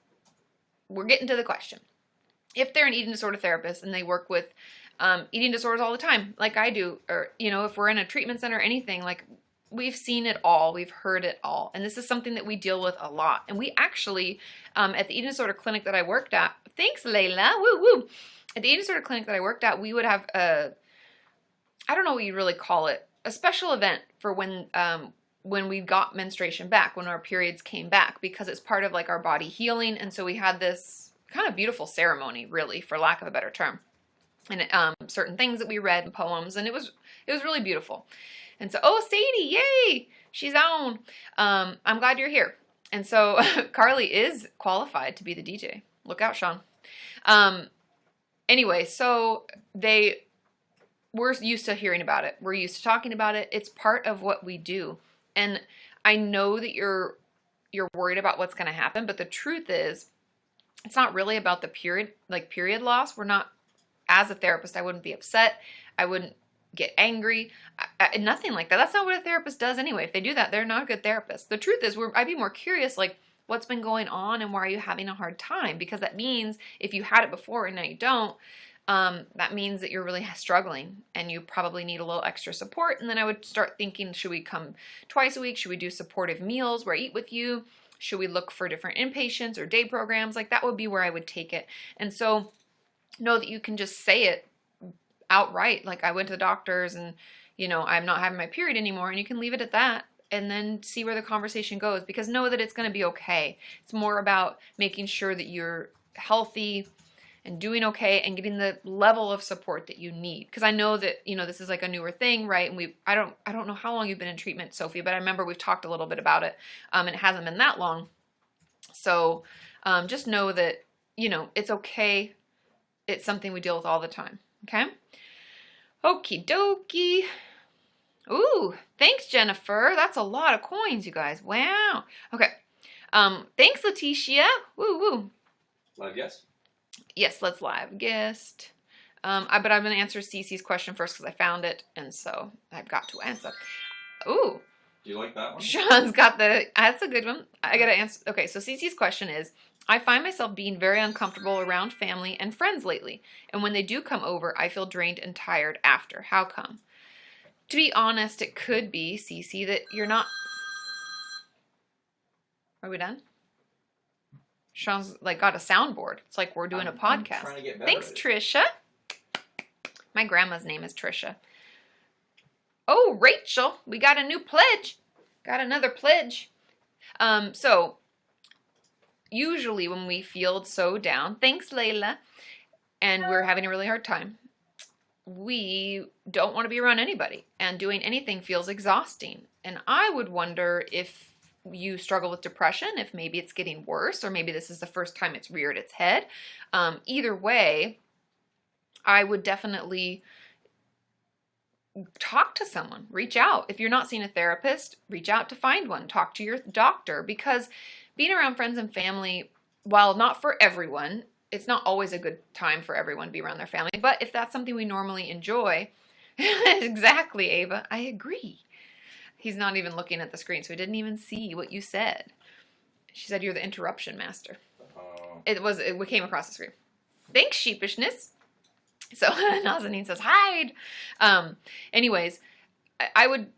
We're getting to the question. If they're an eating disorder therapist and they work with eating disorders all the time, like I do, or, you know, if we're in a treatment center or anything, like, we've seen it all. We've heard it all. And this is something that we deal with a lot. And we actually, at the eating disorder clinic that I worked at, thanks, Layla, woo, woo. At the eating disorder clinic that I worked at, we would have I don't know what you really call it, a special event for when we got menstruation back, when our periods came back, because it's part of like our body healing. And so we had this kind of beautiful ceremony, really, for lack of a better term. And certain things that we read in poems, and it was really beautiful. And so, oh, Sadie, yay, she's on. I'm glad you're here. And so Carly is qualified to be the DJ. Look out, Sean. Anyway, so we're used to hearing about it. We're used to talking about it. It's part of what we do. And I know that you're worried about what's going to happen, but the truth is, it's not really about the period loss. We're not, as a therapist, I wouldn't be upset. I wouldn't get angry. Nothing like that. That's not what a therapist does anyway. If they do that, they're not a good therapist. The truth is, I'd be more curious, like, what's been going on and why are you having a hard time? Because that means if you had it before and now you don't, that means that you're really struggling and you probably need a little extra support. And then I would start thinking, should we come twice a week? Should we do supportive meals where I eat with you? Should we look for different inpatients or day programs? Like, that would be where I would take it. And so know that you can just say it outright. Like, I went to the doctors and, you know, I'm not having my period anymore, and you can leave it at that and then see where the conversation goes, because know that it's going to be okay. It's more about making sure that you're healthy and doing okay and getting the level of support that you need. Because I know that, you know, this is like a newer thing, right? And I don't know how long you've been in treatment, Sophie, but I remember we've talked a little bit about it, and it hasn't been that long. So just know that, you know, it's okay. It's something we deal with all the time. Okay? Okie dokie. Ooh, thanks, Jennifer. That's a lot of coins, you guys. Wow. Okay. Thanks, Letitia. Woo woo. Live guest? Yes, let's live guest. But I'm going to answer Cece's question first because I found it, and so I've got to answer. Ooh. Do you like that one? Sean's got that's a good one. I got to answer. Okay, so Cece's question is, I find myself being very uncomfortable around family and friends lately, and when they do come over, I feel drained and tired after. How come? To be honest, it could be, Cece, that you're not... Are we done? Sean's like got a soundboard. It's like we're doing a podcast. I'm trying to get better Thanks, at it. Trisha. My grandma's name is Trisha. Oh, Rachel, we got a new pledge. Got another pledge. So usually when we feel so down, thanks, Layla, and we're having a really hard time, we don't want to be around anybody, and doing anything feels exhausting. And I would wonder if you struggle with depression, if maybe it's getting worse, or maybe this is the first time it's reared its head. Either way, I would definitely talk to someone, reach out. If you're not seeing a therapist, reach out to find one, talk to your doctor, because being around friends and family, while not for everyone, it's not always a good time for everyone to be around their family. But if that's something we normally enjoy, exactly, Ava, I agree. He's not even looking at the screen, so he didn't even see what you said. She said you're the interruption master. It came across the screen. Thanks, sheepishness. So Nazanin says, hide. Anyways, I would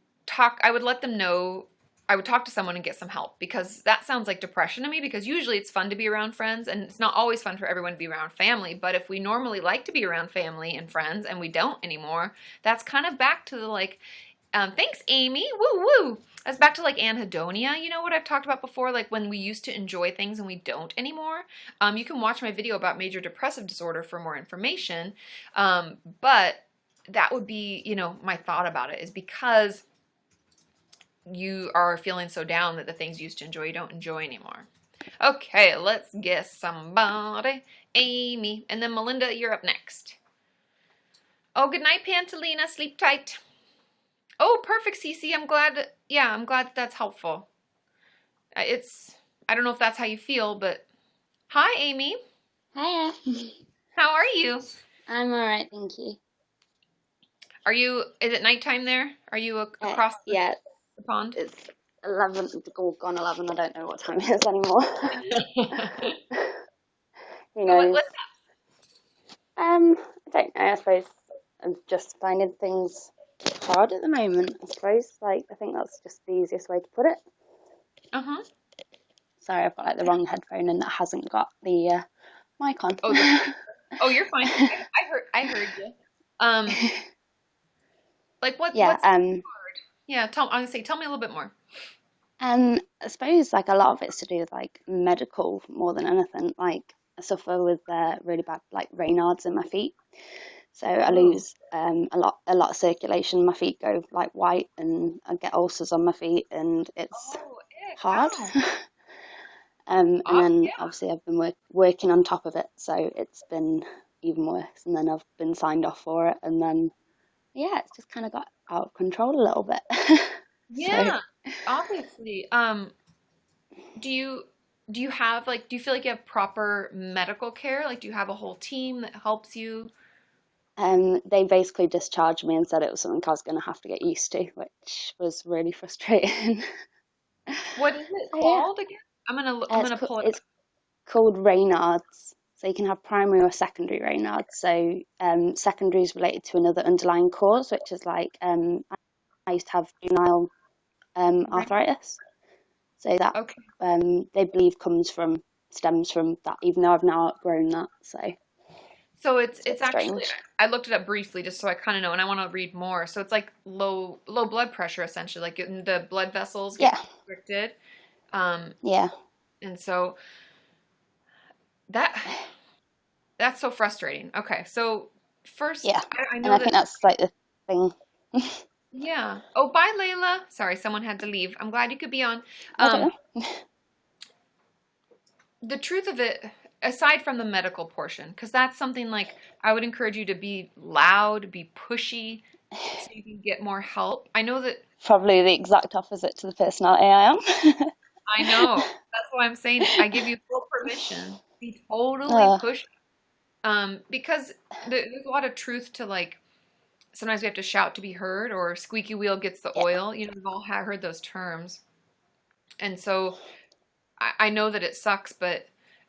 let them know. I would talk to someone and get some help, because that sounds like depression to me, because usually it's fun to be around friends, and it's not always fun for everyone to be around family. But if we normally like to be around family and friends and we don't anymore, that's kind of back to the like, thanks, Amy. Woo woo. That's back to like anhedonia. You know what I've talked about before, like when we used to enjoy things and we don't anymore. You can watch my video about major depressive disorder for more information. But that would be, you know, my thought about it is because you are feeling so down that the things you used to enjoy you don't enjoy anymore. Okay, let's guess somebody. Amy. And then Melinda, you're up next. Oh, good night, Pantalina. Sleep tight. Oh, perfect, Cece. I'm glad that that's helpful. I don't know if that's how you feel, but hi, Amy. Hiya. How are you? I'm alright, thank you. Is it nighttime there? Are you across Yeah, the pond? it's 11, gone 11, I don't know what time it is anymore. Who knows? What's I don't know, I suppose I'm just finding things hard at the moment, I suppose. Like, I think that's just the easiest way to put it. Uh-huh. Sorry, I've got like the wrong headphone and that hasn't got the mic on. Oh, you're fine. I heard you. Like what's Yeah, hard? Yeah, I'm gonna say, tell me a little bit more. I suppose like a lot of it's to do with like medical more than anything. Like I suffer with really bad like Raynaud's in my feet, so I lose a lot of circulation. My feet go like white, and I get ulcers on my feet, and it's hard. Wow. And Oh, then yeah. obviously I've been working on top of it, so it's been even worse. And then I've been signed off for it, and then yeah, it's just kind of got out of control a little bit. Yeah, obviously. Do you have do you feel like you have proper medical care? Like, do you have a whole team that helps you? They basically discharged me and said it was something I was going to have to get used to, which was really frustrating. What is it Yeah. called again? I'm gonna pull it up. It's called Raynaud's. So you can have primary or secondary Raynaud's. So secondary is related to another underlying cause, which is like I used to have juvenile arthritis. So that Okay. they believe stems from that, even though I've now outgrown that. So it's actually, strange. I looked it up briefly just so I kind of know, and I want to read more. So it's like low blood pressure essentially, like the blood vessels get restricted. Yeah. And so that's so frustrating. Okay, so first, Yeah. I know And I think that's like the thing. Yeah. Oh, bye, Layla. Sorry, someone had to leave. I'm glad you could be on. I don't know. The truth of it, aside from the medical portion, because that's something like I would encourage you to be loud, be pushy, so you can get more help. I know that. Probably the exact opposite to the personality I am. I know. That's why I'm saying I give you full permission. Be totally pushy. Because there's a lot of truth to like. Sometimes we have to shout to be heard, or squeaky wheel gets the oil. You know, we've all heard those terms. And so I know that it sucks, but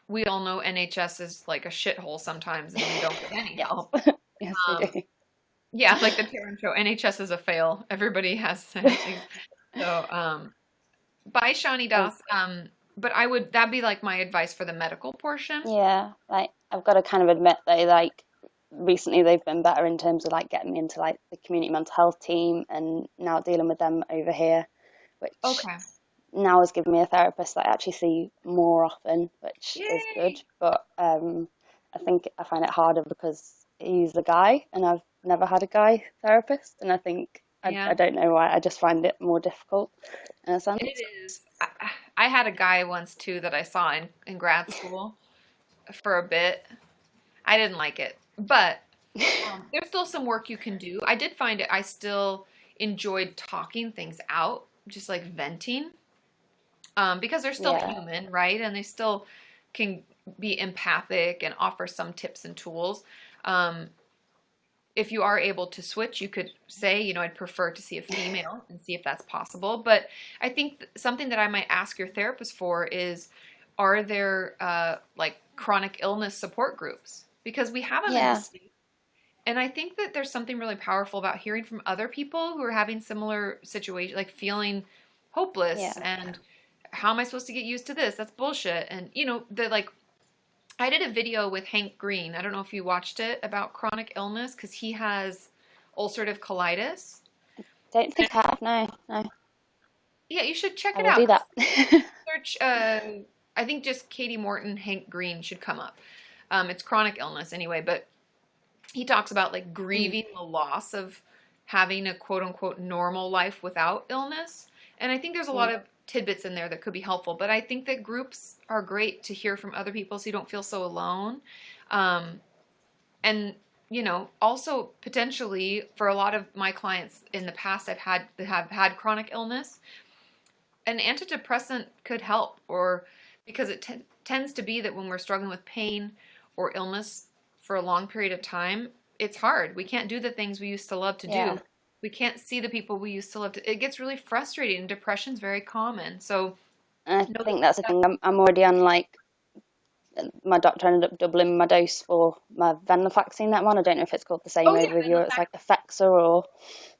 we all know NHS is like a shithole sometimes, and we don't get any help. Yes, we do. Yeah, like the Taryn show, NHS is a fail. Everybody has so, bye, Shawnee Das. But that'd be like my advice for the medical portion. Yeah, like I've got to kind of admit though, like recently they've been better in terms of like getting me into like the community mental health team, and now dealing with them over here, which now has given me a therapist that I actually see more often, which is good. But I think I find it harder because he's a guy and I've never had a guy therapist, and I think I don't know why, I just find it more difficult in a sense. It is. I had a guy once too that I saw in grad school for a bit. I didn't like it, but there's still some work you can do. I did find it, I still enjoyed talking things out, just like venting, because they're still human, right? And they still can be empathic and offer some tips and tools. If you are able to switch, you could say, you know, I'd prefer to see a female and see if that's possible. But I think something that I might ask your therapist for is, are there like chronic illness support groups? Because we have them in the state. And I think that there's something really powerful about hearing from other people who are having similar situations, like feeling hopeless and how am I supposed to get used to this? That's bullshit. And, you know, I did a video with Hank Green. I don't know if you watched it, about chronic illness, because he has ulcerative colitis. Don't think I have, no. Yeah, you should check I it will out. do that. Search, I think just Kati Morton, Hank Green should come up. It's chronic illness anyway, but he talks about like grieving the loss of having a quote unquote normal life without illness. And I think there's a lot of tidbits in there that could be helpful, but I think that groups are great to hear from other people so you don't feel so alone. And, you know, also potentially for a lot of my clients in the past have had chronic illness, an antidepressant could help, or because it tends to be that when we're struggling with pain or illness for a long period of time, it's hard. We can't do the things we used to love to do. We can't see the people we used to love to. It gets really frustrating. Depression's very common. So I think that's the thing. I'm already on, like, my doctor ended up doubling my dose for my venlafaxine that I'm on. I don't know if it's called the same over with you. It's like Effexor or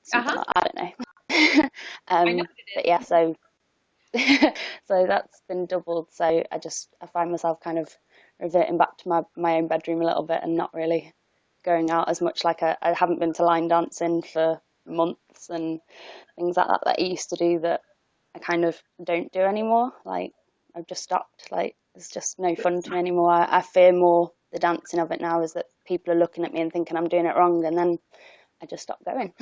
something like that. I don't know. I know but yeah, so that's been doubled. So I find myself kind of reverting back to my own bedroom a little bit and not really going out as much. Like I haven't been to line dancing for months and things like that I used to do that I kind of don't do anymore. Like I've just stopped. Like it's just no fun to me anymore. I fear more the dancing of it now, is that people are looking at me and thinking I'm doing it wrong, and then I just stop going.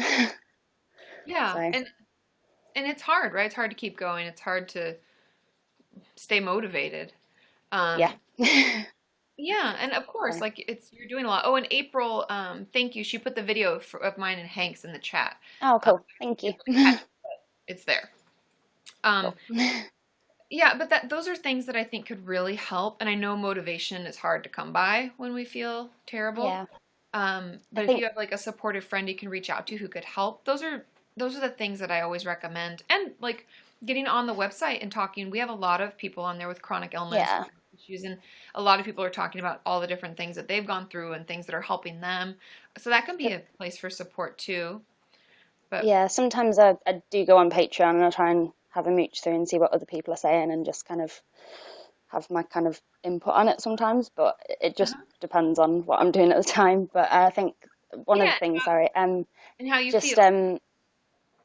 Yeah, So. and it's hard, right? It's hard to keep going. It's hard to stay motivated. Yeah. Yeah, and of course, like you're doing a lot. Oh, and April, thank you. She put the video of mine and Hank's in the chat. Oh, cool. Thank you. It's there. Cool. Yeah, but those are things that I think could really help. And I know motivation is hard to come by when we feel terrible. Yeah. But if you have like a supportive friend you can reach out to who could help, those are the things that I always recommend. And like getting on the website and talking. We have a lot of people on there with chronic illness issues, and a lot of people are talking about all the different things that they've gone through and things that are helping them. So that can be a place for support too. But yeah, sometimes I do go on Patreon and I try and have a mooch through and see what other people are saying and just kind of have my kind of input on it sometimes, but it just depends on what I'm doing at the time. But I think one of the things, and how you just feel.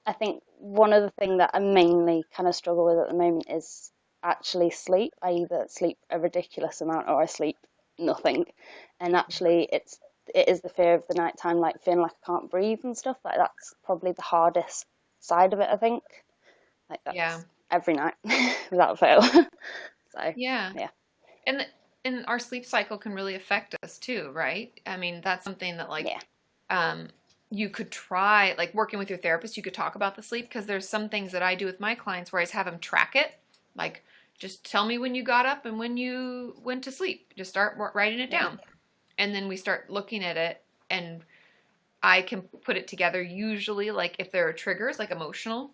I think one of the things that I mainly kind of struggle with at the moment is actually sleep. I either sleep a ridiculous amount or I sleep nothing, and actually it is the fear of the nighttime, like feeling like I can't breathe and stuff. Like that's probably the hardest side of it, I think. Like that's every night without fail. So yeah. And our sleep cycle can really affect us too, right? I mean, that's something that like you could try, like working with your therapist, you could talk about the sleep, because there's some things that I do with my clients where I just have them track it. Like, just tell me when you got up and when you went to sleep. Just start writing it down. And then we start looking at it, and I can put it together usually, like if there are triggers, like emotional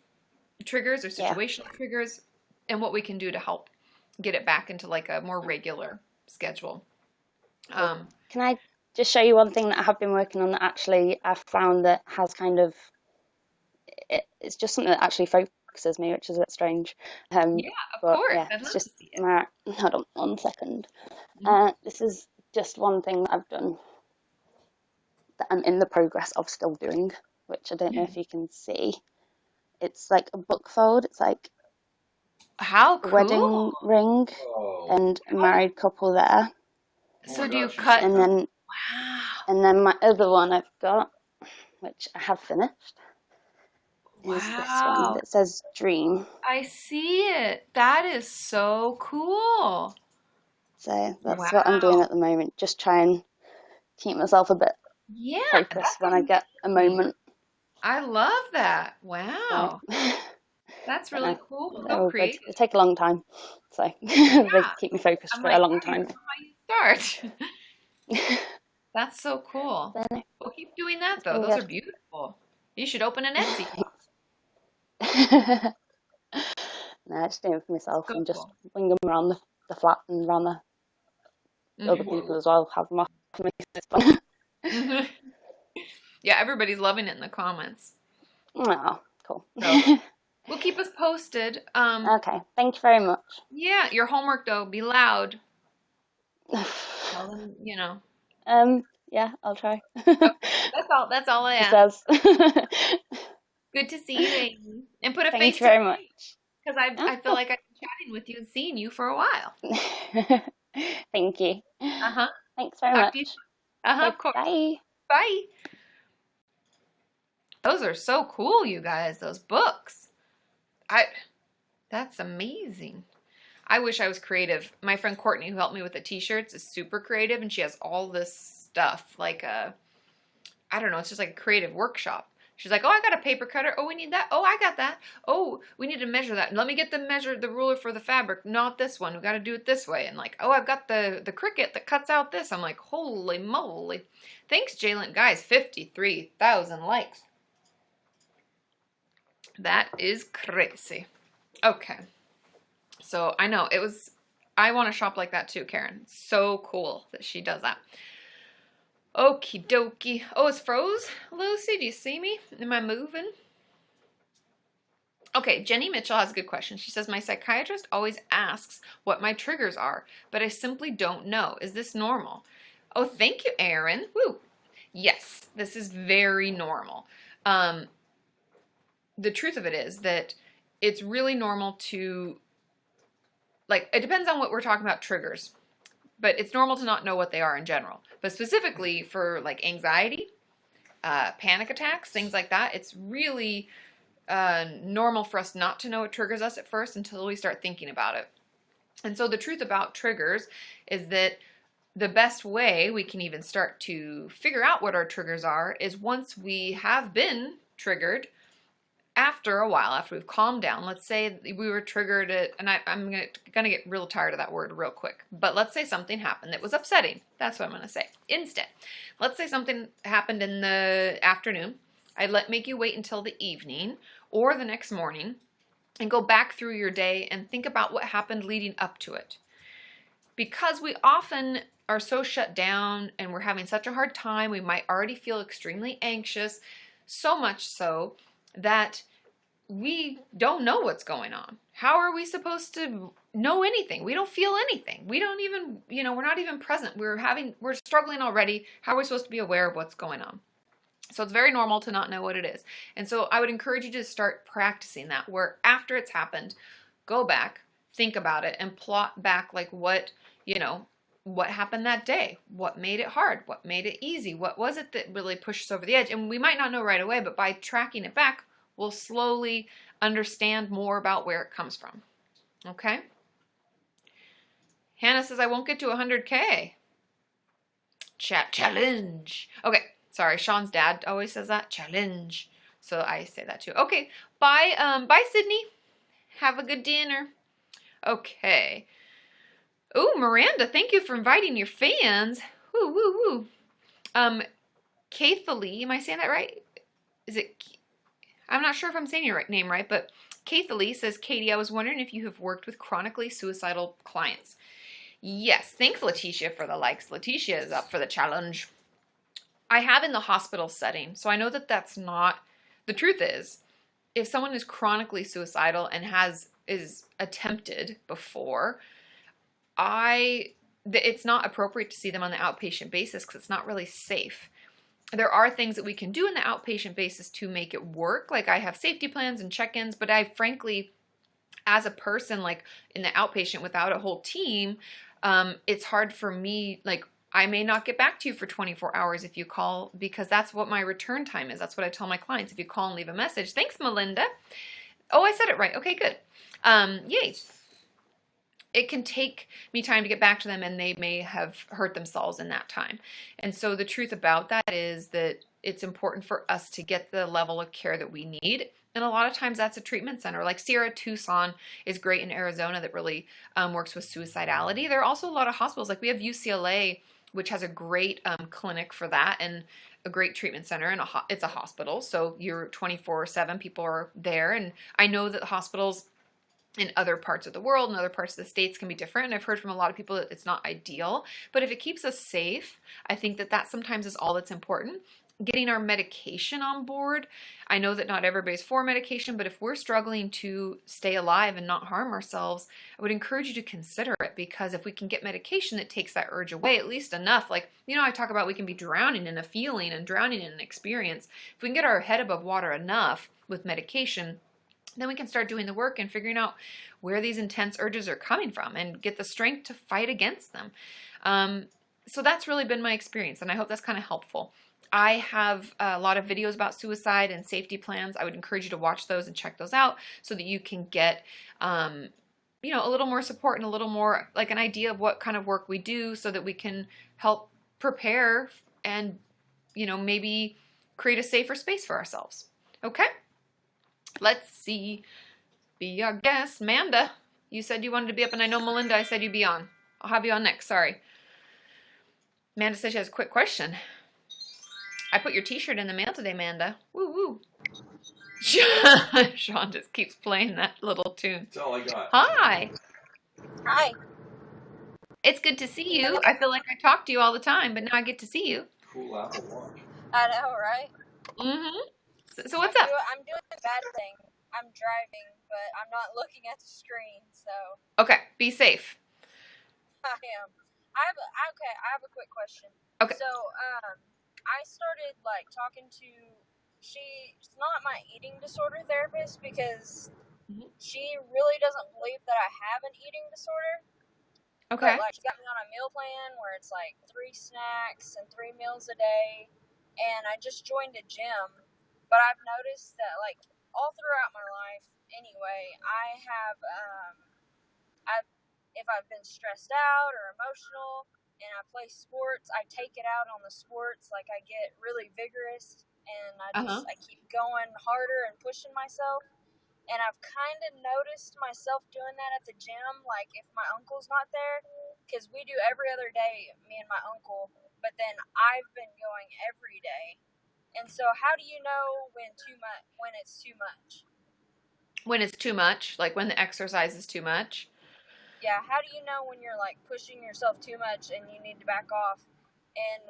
triggers or situational triggers, and what we can do to help get it back into like a more regular schedule. Can I just show you one thing that I have been working on that actually I've found that has kind of, it's just something that actually focuses me, which is a bit strange. Of course. Yeah, I'd it's love just, to see it. hold on 1 second. This is just one thing that I've done that I'm in the progress of still doing, which I don't know if you can see. It's like a book fold. It's like how cool. a wedding ring and a married couple there. So do you cut? And then my other one I've got, which I have finished, is this one that says dream. I see it. That is so cool. So that's what I'm doing at the moment. Just try and keep myself a bit focused when I get a moment. I love that. Wow. So, that's really cool. So creative. It take a long time. So they keep me focused for a long time. How you start. That's so cool. Well, keep doing that though. Those are beautiful. You should open an Etsy. No, I just do it for myself and just bring them around the flat and around the other people as well. Have them off for me. It's fun. Yeah, everybody's loving it in the comments. Oh, cool. So, we'll keep us posted. Okay, thank you very much. Yeah, your homework though, be loud. Tell them, you know. Yeah, I'll try. Okay, that's all I ask. It says. Good to see you, Amy. And put a Thank face you very much. Because I feel like I've been chatting with you and seeing you for a while. Thank you. Uh-huh. Thanks very Talk much. to you. Uh-huh, of course. Bye. Bye. Those are so cool, you guys, those books. That's amazing. I wish I was creative. My friend Courtney, who helped me with the t-shirts, is super creative, and she has all this stuff, like I don't know, it's just like a creative workshop. She's like, oh, I got a paper cutter. Oh, we need that. Oh, I got that. Oh, we need to measure that. Let me get the ruler for the fabric. Not this one. We got to do it this way. And like, oh, I've got the Cricut that cuts out this. I'm like, holy moly. Thanks, Jalen. Guys, 53,000 likes. That is crazy. Okay. So I know I want to shop like that too, Karen. It's so cool that she does that. Okie dokie. Oh, it's froze? Lucy, do you see me? Am I moving? Okay, Jenny Mitchell has a good question. She says, my psychiatrist always asks what my triggers are, but I simply don't know. Is this normal? Oh, thank you, Erin. Woo. Yes, this is very normal. The truth of it is that it's really normal to, like, it depends on what we're talking about, triggers. But it's normal to not know what they are in general. But specifically for like anxiety, panic attacks, things like that, it's really normal for us not to know what triggers us at first until we start thinking about it. And so the truth about triggers is that the best way we can even start to figure out what our triggers are is once we have been triggered, after a while, after we've calmed down, let's say we were triggered at, and I'm gonna get real tired of that word real quick, but let's say something happened that was upsetting. That's what I'm gonna say. Instead, let's say something happened in the afternoon. I'd make you wait until the evening or the next morning and go back through your day and think about what happened leading up to it. Because we often are so shut down and we're having such a hard time, we might already feel extremely anxious, so much so that we don't know what's going on. How are we supposed to know anything? We don't feel anything. We don't even, we're not even present. We're struggling already. How are we supposed to be aware of what's going on? So it's very normal to not know what it is. And so I would encourage you to start practicing that, where after it's happened, go back, think about it, and plot back like what happened that day? What made it hard? What made it easy? What was it that really pushed us over the edge? And we might not know right away, but by tracking it back, we'll slowly understand more about where it comes from. Okay? Hannah says, I won't get to 100K. Challenge. Okay, sorry. Sean's dad always says that. Challenge. So I say that too. Okay, bye. Bye, Sydney. Have a good dinner. Okay. Oh, Miranda, thank you for inviting your fans. Woo, woo, woo. Kathalee, am I saying that right? I'm not sure if I'm saying your name right, but Kathalee says, Katie, I was wondering if you have worked with chronically suicidal clients. Yes, thanks, Letitia, for the likes. Letitia is up for the challenge. I have in the hospital setting, so I know that that's not, the truth is, if someone is chronically suicidal and is attempted before, it's not appropriate to see them on the outpatient basis because it's not really safe. There are things that we can do in the outpatient basis to make it work. Like I have safety plans and check-ins, but I frankly, as a person, like in the outpatient without a whole team, it's hard for me, like I may not get back to you for 24 hours if you call, because that's what my return time is. That's what I tell my clients. If you call and leave a message. Thanks, Melinda. Oh, I said it right. Okay, good. Yay. It can take me time to get back to them, and they may have hurt themselves in that time. And so the truth about that is that it's important for us to get the level of care that we need. And a lot of times that's a treatment center. Like Sierra Tucson is great in Arizona that really works with suicidality. There are also a lot of hospitals. Like we have UCLA, which has a great clinic for that and a great treatment center. And it's a hospital. So you're 24/7, people are there. And I know that the hospitals in other parts of the world and other parts of the states can be different. And I've heard from a lot of people that it's not ideal, but if it keeps us safe, I think that sometimes is all that's important. Getting our medication on board. I know that not everybody's for medication, but if we're struggling to stay alive and not harm ourselves, I would encourage you to consider it, because if we can get medication that takes that urge away, at least enough, like, I talk about we can be drowning in a feeling and drowning in an experience. If we can get our head above water enough with medication, then we can start doing the work and figuring out where these intense urges are coming from and get the strength to fight against them. So that's really been my experience, and I hope that's kind of helpful. I have a lot of videos about suicide and safety plans. I would encourage you to watch those and check those out so that you can get, you know, a little more support and a little more like an idea of what kind of work we do so that we can help prepare and, you know, maybe create a safer space for ourselves. Okay? Let's see. Be our guest. Amanda, you said you wanted to be up, and I know Melinda, I said you'd be on. I'll have you on next. Sorry. Amanda says she has a quick question. I put your t-shirt in the mail today, Amanda. Woo woo. Sean just keeps playing that little tune. That's all I got. Hi. Hi. It's good to see you. I feel like I talk to you all the time, but now I get to see you. Cool Apple Watch. I know, right? Mm-hmm. So what's up? I'm doing a bad thing. I'm driving, but I'm not looking at the screen, so Okay, be safe. I am. I have a quick question. Okay. So, I started talking to. She's not my eating disorder therapist because she really doesn't believe that I have an eating disorder. Okay. But, she got me on a meal plan where it's 3 snacks and 3 meals a day, and I just joined a gym. But I've noticed that all throughout my life, anyway, I have if I've been stressed out or emotional and I play sports, I take it out on the sports. I get really vigorous and I keep going harder and pushing myself. And I've kind of noticed myself doing that at the gym, if my uncle's not there, because we do every other day, me and my uncle, but then I've been going every day. And so how do you know when it's too much? When it's too much, like when the exercise is too much? Yeah, how do you know when you're pushing yourself too much and you need to back off? And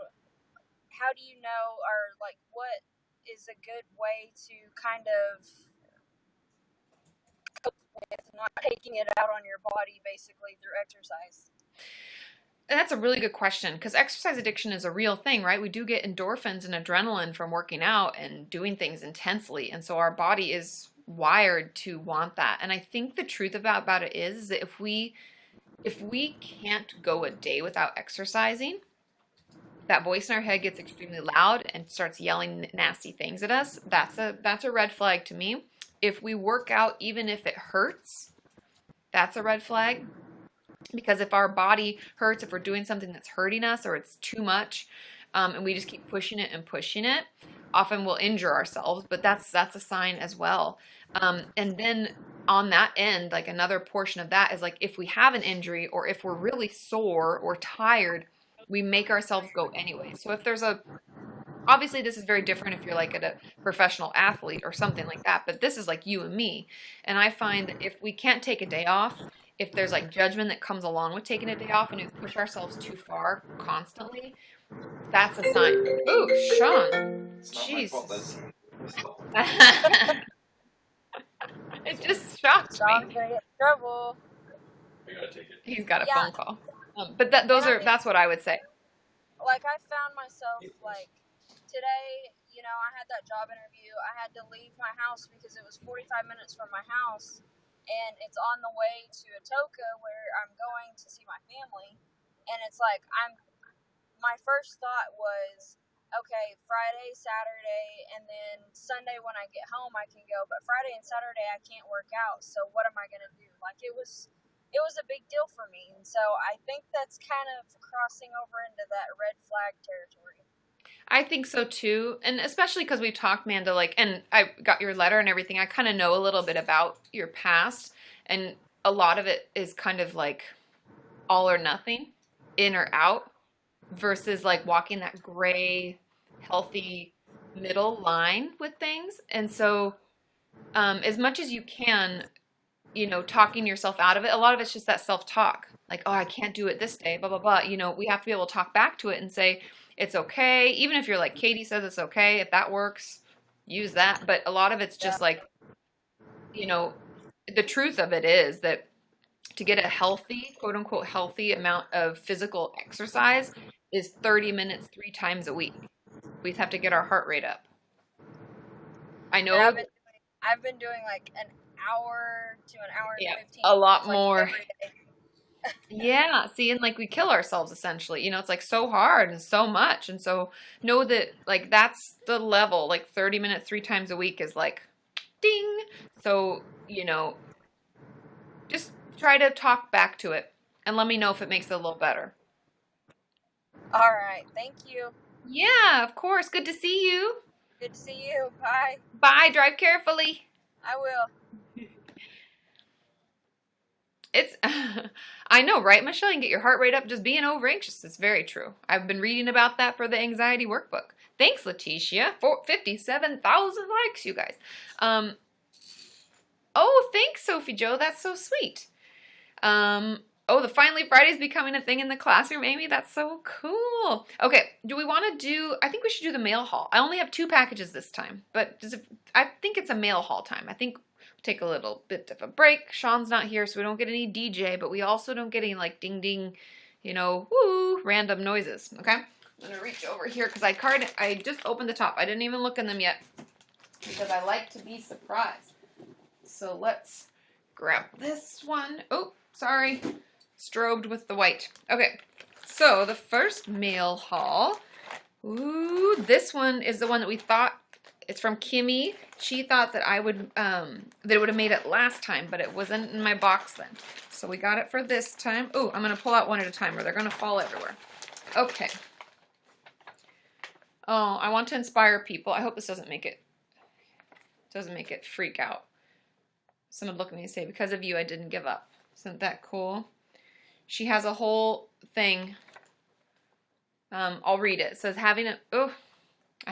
how do you know, or what is a good way to kind of cope with not taking it out on your body basically through exercise? That's a really good question because exercise addiction is a real thing, right? We do get endorphins and adrenaline from working out and doing things intensely. And so our body is wired to want that. And I think the truth about it is that if we can't go a day without exercising, that voice in our head gets extremely loud and starts yelling nasty things at us. That's a red flag to me. If we work out, even if it hurts, that's a red flag. Because if our body hurts, if we're doing something that's hurting us or it's too much, and we just keep pushing it, often we'll injure ourselves, but that's a sign as well. And then on that end, another portion of that is if we have an injury or if we're really sore or tired, we make ourselves go anyway. So if there's obviously this is very different if you're at a professional athlete or something like that, but this is you and me. And I find that if we can't take a day off, if there's judgment that comes along with taking a day off and we push ourselves too far constantly, that's a sign. Ooh, Sean. It's not my fault. Jesus. That's his fault. It just shocked John's me. gonna get in trouble. I gotta take it. He's got a Yeah. phone call. But that's what I would say. I found myself today, I had that job interview. I had to leave my house because it was 45 minutes from my house, and it's on the way to Atoka where I'm going to see my family. And it's my first thought was, okay, Friday, Saturday, and then Sunday when I get home I can go, but Friday and Saturday I can't work out. So what am I gonna do? It was a big deal for me, and so I think that's kind of crossing over into that red flag territory. I think so too, and especially because we've talked, Manda, and I got your letter and everything. I kind of know a little bit about your past, and a lot of it is kind of all or nothing, in or out, versus walking that gray, healthy middle line with things. And so, as much as you can, talking yourself out of it, a lot of it's just that self-talk. Oh, I can't do it this day, blah, blah, blah. We have to be able to talk back to it and say, it's okay. Even if you're Katie says it's okay, if that works, use that. But a lot of it's just the truth of it is that to get a healthy, quote unquote, healthy amount of physical exercise is 30 minutes 3 times a week. We have to get our heart rate up. I know. And I've been doing an hour to an hour and 15. A lot more. Every day. Yeah, see, and like we kill ourselves essentially. You know, it's like so hard and so much. And so know that like that's the level. Like 30 minutes 3 times a week is like ding. So, you know, just try to talk back to it and let me know if it makes it a little better. All right. Thank you. Yeah, of course. Good to see you. Good to see you. Bye. Bye. Drive carefully. I will. It's, I know, right, Michelle? You can get your heart rate up just being over anxious. It's very true. I've been reading about that for the anxiety workbook. Thanks, Letitia, for 57,000 likes, you guys. Oh, thanks, Sophie Joe. That's so sweet. Oh, the Finally Friday's becoming a thing in the classroom, Amy. That's so cool. Okay, do we want to do, I think we should do the mail haul. I only have 2 packages this time, but I think it's a mail haul time. I think take a little bit of a break. Sean's not here, so we don't get any DJ, but we also don't get any like ding ding, you know, woo, random noises. Okay, I'm gonna reach over here because I just opened the top. I didn't even look in them yet because I like to be surprised. So let's grab this one. Oh, sorry, strobed with the white. Okay, so the first mail haul. Ooh, this one is the one that we thought. It's from Kimmy. She thought that I would, that it would have made it last time, but it wasn't in my box then. So we got it for this time. Oh, I'm going to pull out one at a time or they're going to fall everywhere. Okay. Oh, I want to inspire people. I hope this doesn't make it freak out. Someone look at me and say, because of you, I didn't give up. Isn't that cool? She has a whole thing. I'll read it. It says I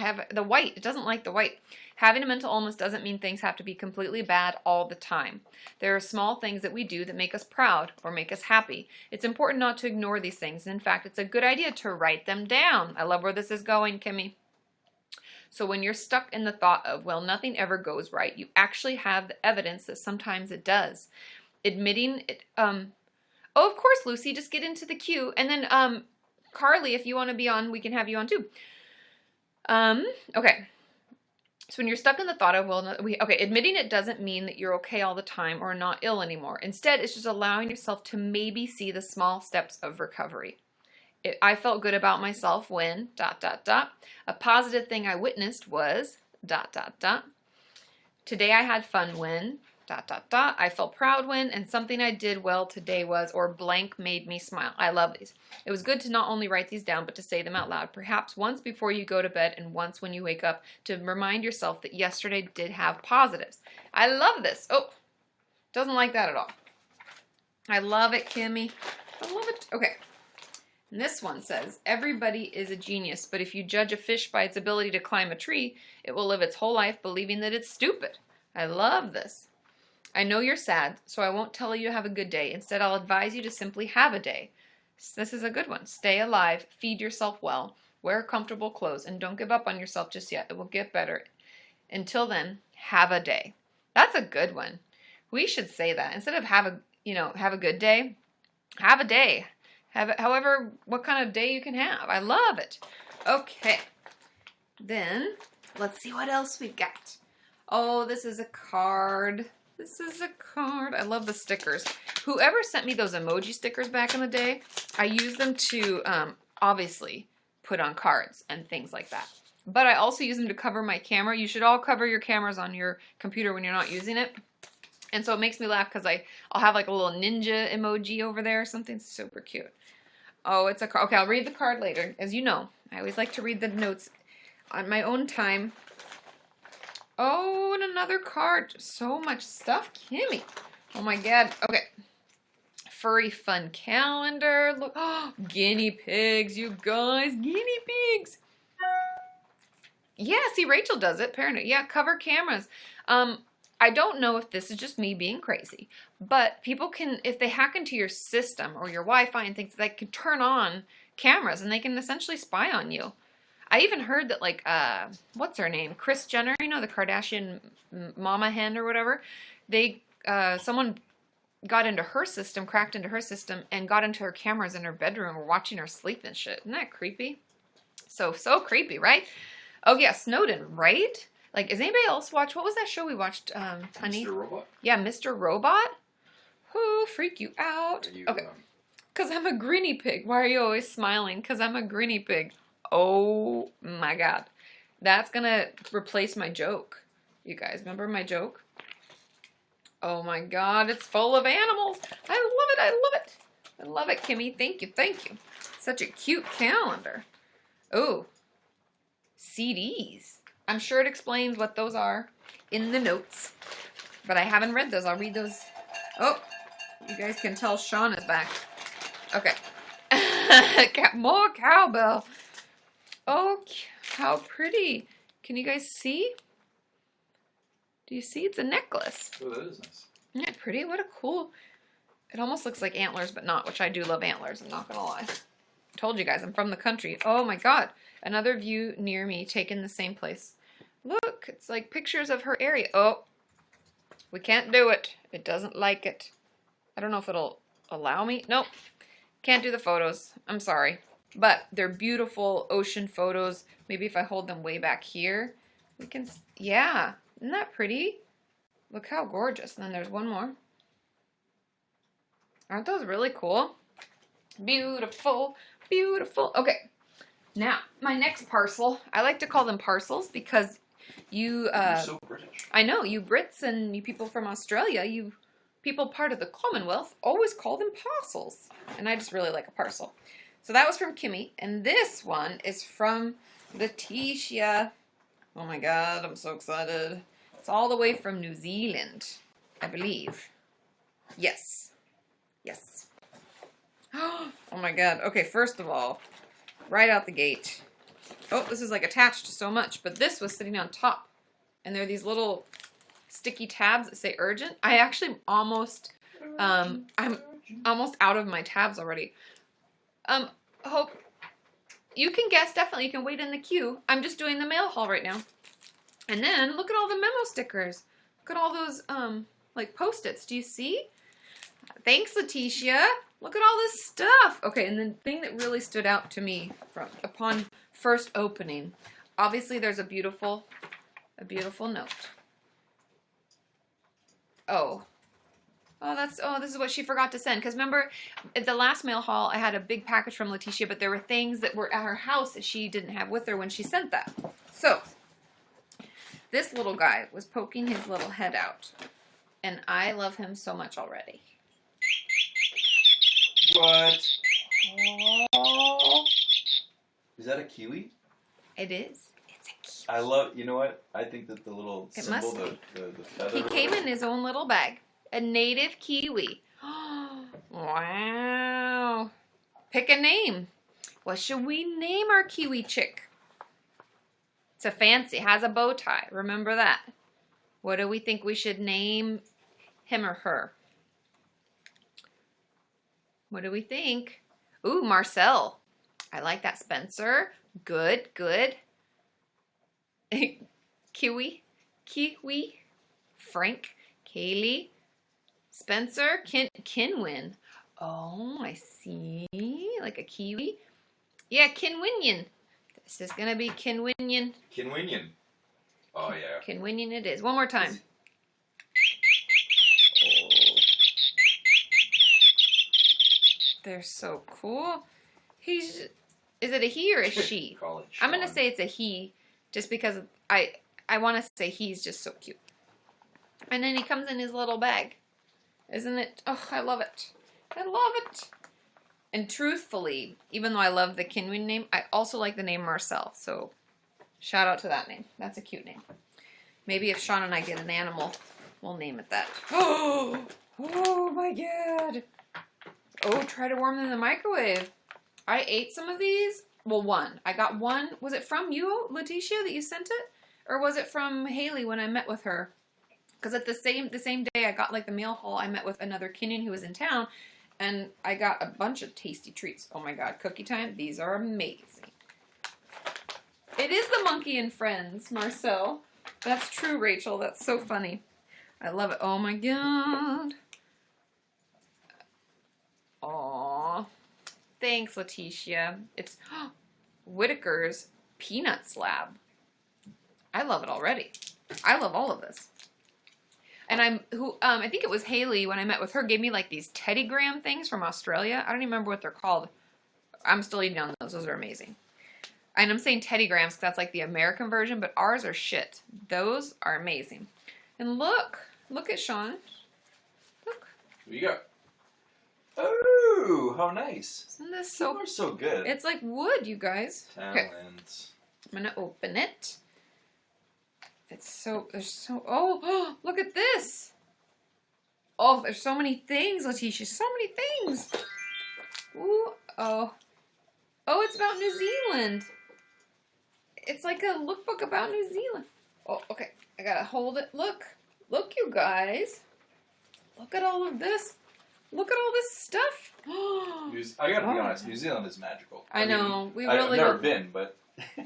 have the white. It doesn't like the white. Having a mental illness doesn't mean things have to be completely bad all the time. There are small things that we do that make us proud or make us happy. It's important not to ignore these things. And in fact, it's a good idea to write them down. I love where this is going, Kimmy. So when you're stuck in the thought of, well, nothing ever goes right, you actually have the evidence that sometimes it does. Admitting it, oh, of course, Lucy, just get into the queue. And then, Carly, if you want to be on, we can have you on too. Okay. So when you're stuck in the thought of, well, admitting it doesn't mean that you're okay all the time or not ill anymore. Instead, it's just allowing yourself to maybe see the small steps of recovery. I felt good about myself when, ... A positive thing I witnessed was, ... Today I had fun when, ... I felt proud when, and something I did well today was, or blank made me smile. I love these. It was good to not only write these down, but to say them out loud, perhaps once before you go to bed and once when you wake up, to remind yourself that yesterday did have positives. I love this. Oh, doesn't like that at all. I love it, Kimmy. I love it. Okay. And this one says, everybody is a genius, but if you judge a fish by its ability to climb a tree, it will live its whole life believing that it's stupid. I love this. I know you're sad, so I won't tell you to have a good day. Instead, I'll advise you to simply have a day. This is a good one. Stay alive, feed yourself well, wear comfortable clothes, and don't give up on yourself just yet. It will get better. Until then, have a day. That's a good one. We should say that. Instead of have a good day, have a day. Have it however, what kind of day you can have. I love it. Okay. Then, let's see what else we got. Oh, this is a card. This is a card. I love the stickers. Whoever sent me those emoji stickers back in the day, I use them to obviously put on cards and things like that. But I also use them to cover my camera. You should all cover your cameras on your computer when you're not using it. And so it makes me laugh because I'll have like a little ninja emoji over there or something super cute. Oh, it's a card. Okay, I'll read the card later. As you know, I always like to read the notes on my own time. Oh, and another card. So much stuff, Kimmy. Oh my God. Okay. Furry fun calendar. Look. Oh, guinea pigs, you guys. Guinea pigs. Yeah, see, Rachel does it. Paranoid. Yeah, cover cameras. I don't know if this is just me being crazy, but people can, if they hack into your system or your Wi-Fi and things, they can turn on cameras and they can essentially spy on you. I even heard that, like, what's her name? Kris Jenner, you know, the Kardashian mama hen or whatever. Someone got into her system, cracked into her system, and got into her cameras in her bedroom and were watching her sleep and shit. Isn't that creepy? So creepy, right? Oh, yeah, Snowden, right? Like, does anybody else watch, what was that show we watched, honey? Mr. Robot? Yeah, Mr. Robot? Who freak you out? Are you, Okay. Because I'm a grinny pig. Why are you always smiling? Because I'm a grinny pig. Oh my God. That's gonna replace my joke. You guys remember my joke? Oh my God, it's full of animals. I love it, I love it. I love it, Kimmy. Thank you, thank you. Such a cute calendar. Oh, CDs. I'm sure it explains what those are in the notes, but I haven't read those. I'll read those. Oh, you guys can tell Sean is back. Okay. More cowbell. Oh, how pretty. Can you guys see? Do you see? It's a necklace. Oh, that is nice. Isn't it pretty? What a cool... It almost looks like antlers, but not, which I do love antlers, I'm not going to lie. Told you guys, I'm from the country. Oh my God. Another view near me taken the same place. Look, it's like pictures of her area. Oh, we can't do it. It doesn't like it. I don't know if it'll allow me. Nope. Can't do the photos. I'm sorry. But they're beautiful ocean photos. Maybe if I hold them way back here, we can... Yeah. Isn't that pretty? Look how gorgeous. And then there's one more. Aren't those really cool? Beautiful. Beautiful. Okay. Now, my next parcel. I like to call them parcels because you... You're so British. I know. You Brits and you people from Australia, you people part of the Commonwealth, always call them parcels. And I just really like a parcel. So that was from Kimmy. And this one is from Letitia. Oh my God, I'm so excited. It's all the way from New Zealand, I believe. Yes. Yes. Oh my God. Okay, first of all, right out the gate. Oh, this is like attached to so much, but this was sitting on top. And there are these little sticky tabs that say urgent. I actually almost, I'm almost out of my tabs already. Hope you can guess, definitely. You can wait in the queue. I'm just doing the mail haul right now. And then look at all the memo stickers. Look at all those, like Post-its. Do you see? Thanks, Letitia. Look at all this stuff. Okay, and the thing that really stood out to me upon first opening, obviously there's a beautiful note. Oh, this is what she forgot to send. Because remember, at the last mail haul, I had a big package from Letitia, but there were things that were at her house that she didn't have with her when she sent that. So, this little guy was poking his little head out. And I love him so much already. What? Oh. Is that a kiwi? It is. It's a I love, you know what? I think that the little It symbol, must the feather. He came in his own little bag. A native kiwi. Wow. Pick a name. What should we name our kiwi chick? It's a fancy. Has a bow tie. Remember that. What do we think we should name him or her? What do we think? Ooh, Marcel. I like that. Spencer. Good, good. Kiwi. Frank. Kaylee. Spencer. Kinwin. Oh, I see. Like a kiwi. Yeah, Kinwinian. This is going to be Kinwinian. Kinwinian. Oh, yeah. Kinwinian it is. One more time. They're so cool. Is it a he or a she? College. I'm going to say it's a he just because I want to say he's just so cute. And then he comes in his little bag. Isn't it? Oh, I love it. I love it. And truthfully, even though I love the Kinwin name, I also like the name Marcel. So shout out to that name. That's a cute name. Maybe if Sean and I get an animal, we'll name it that. Oh my God. Oh, try to warm them in the microwave. I ate some of these. Well, one. I got one. Was it from you, Letitia, that you sent it? Or was it from Haley when I met with her? Because at the same day I got like the mail haul, I met with another Kenyan who was in town. And I got a bunch of tasty treats. Oh my God, cookie time. These are amazing. It is the Monkey and Friends, Marcel. That's true, Rachel. That's so funny. I love it. Oh my God. Aw. Thanks, Letitia. It's Whitaker's Peanut Slab. I love it already. I love all of this. And I think it was Haley when I met with her gave me like these Teddy Graham things from Australia. I don't even remember what they're called. I'm still eating on those. Those are amazing. And I'm saying Teddy Grahams because that's like the American version, but ours are shit. Those are amazing. And look at Sean. Look. What you got? Oh, how nice. Isn't this You are so good. It's like wood, you guys. Okay. Talent. I'm gonna open it. Oh, look at this. Oh, there's so many things, Letitia. So many things. Ooh, oh, it's about New Zealand. It's like a lookbook about New Zealand. Oh, okay. I gotta hold it. Look, you guys. Look at all of this. Look at all this stuff. I gotta be honest. New Zealand is magical. I know. I've never been, but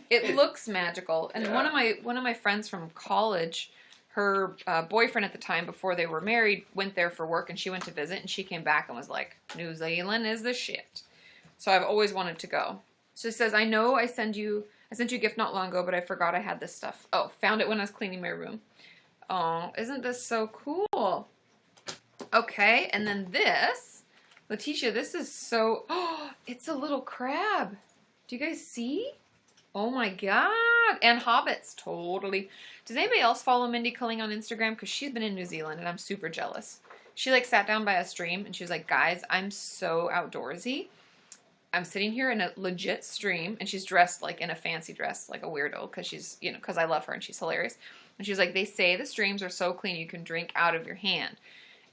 it looks magical. And yeah. one of my friends from college, her boyfriend at the time before they were married went there for work, and she went to visit, and she came back and was like, New Zealand is the shit. So I've always wanted to go. She says, I know I sent you a gift not long ago, but I forgot I had this stuff. Oh, found it when I was cleaning my room. Oh, isn't this so cool? Okay, and then this, Letitia, this is so, it's a little crab. Do you guys see? Oh my god. And hobbits, totally. Does anybody else follow Mindy Kaling on Instagram? Because she's been in New Zealand and I'm super jealous. She like sat down by a stream and she was like, guys, I'm so outdoorsy. I'm sitting here in a legit stream, and she's dressed like in a fancy dress, like a weirdo, because she's, because I love her and she's hilarious. And she's like, they say the streams are so clean you can drink out of your hand.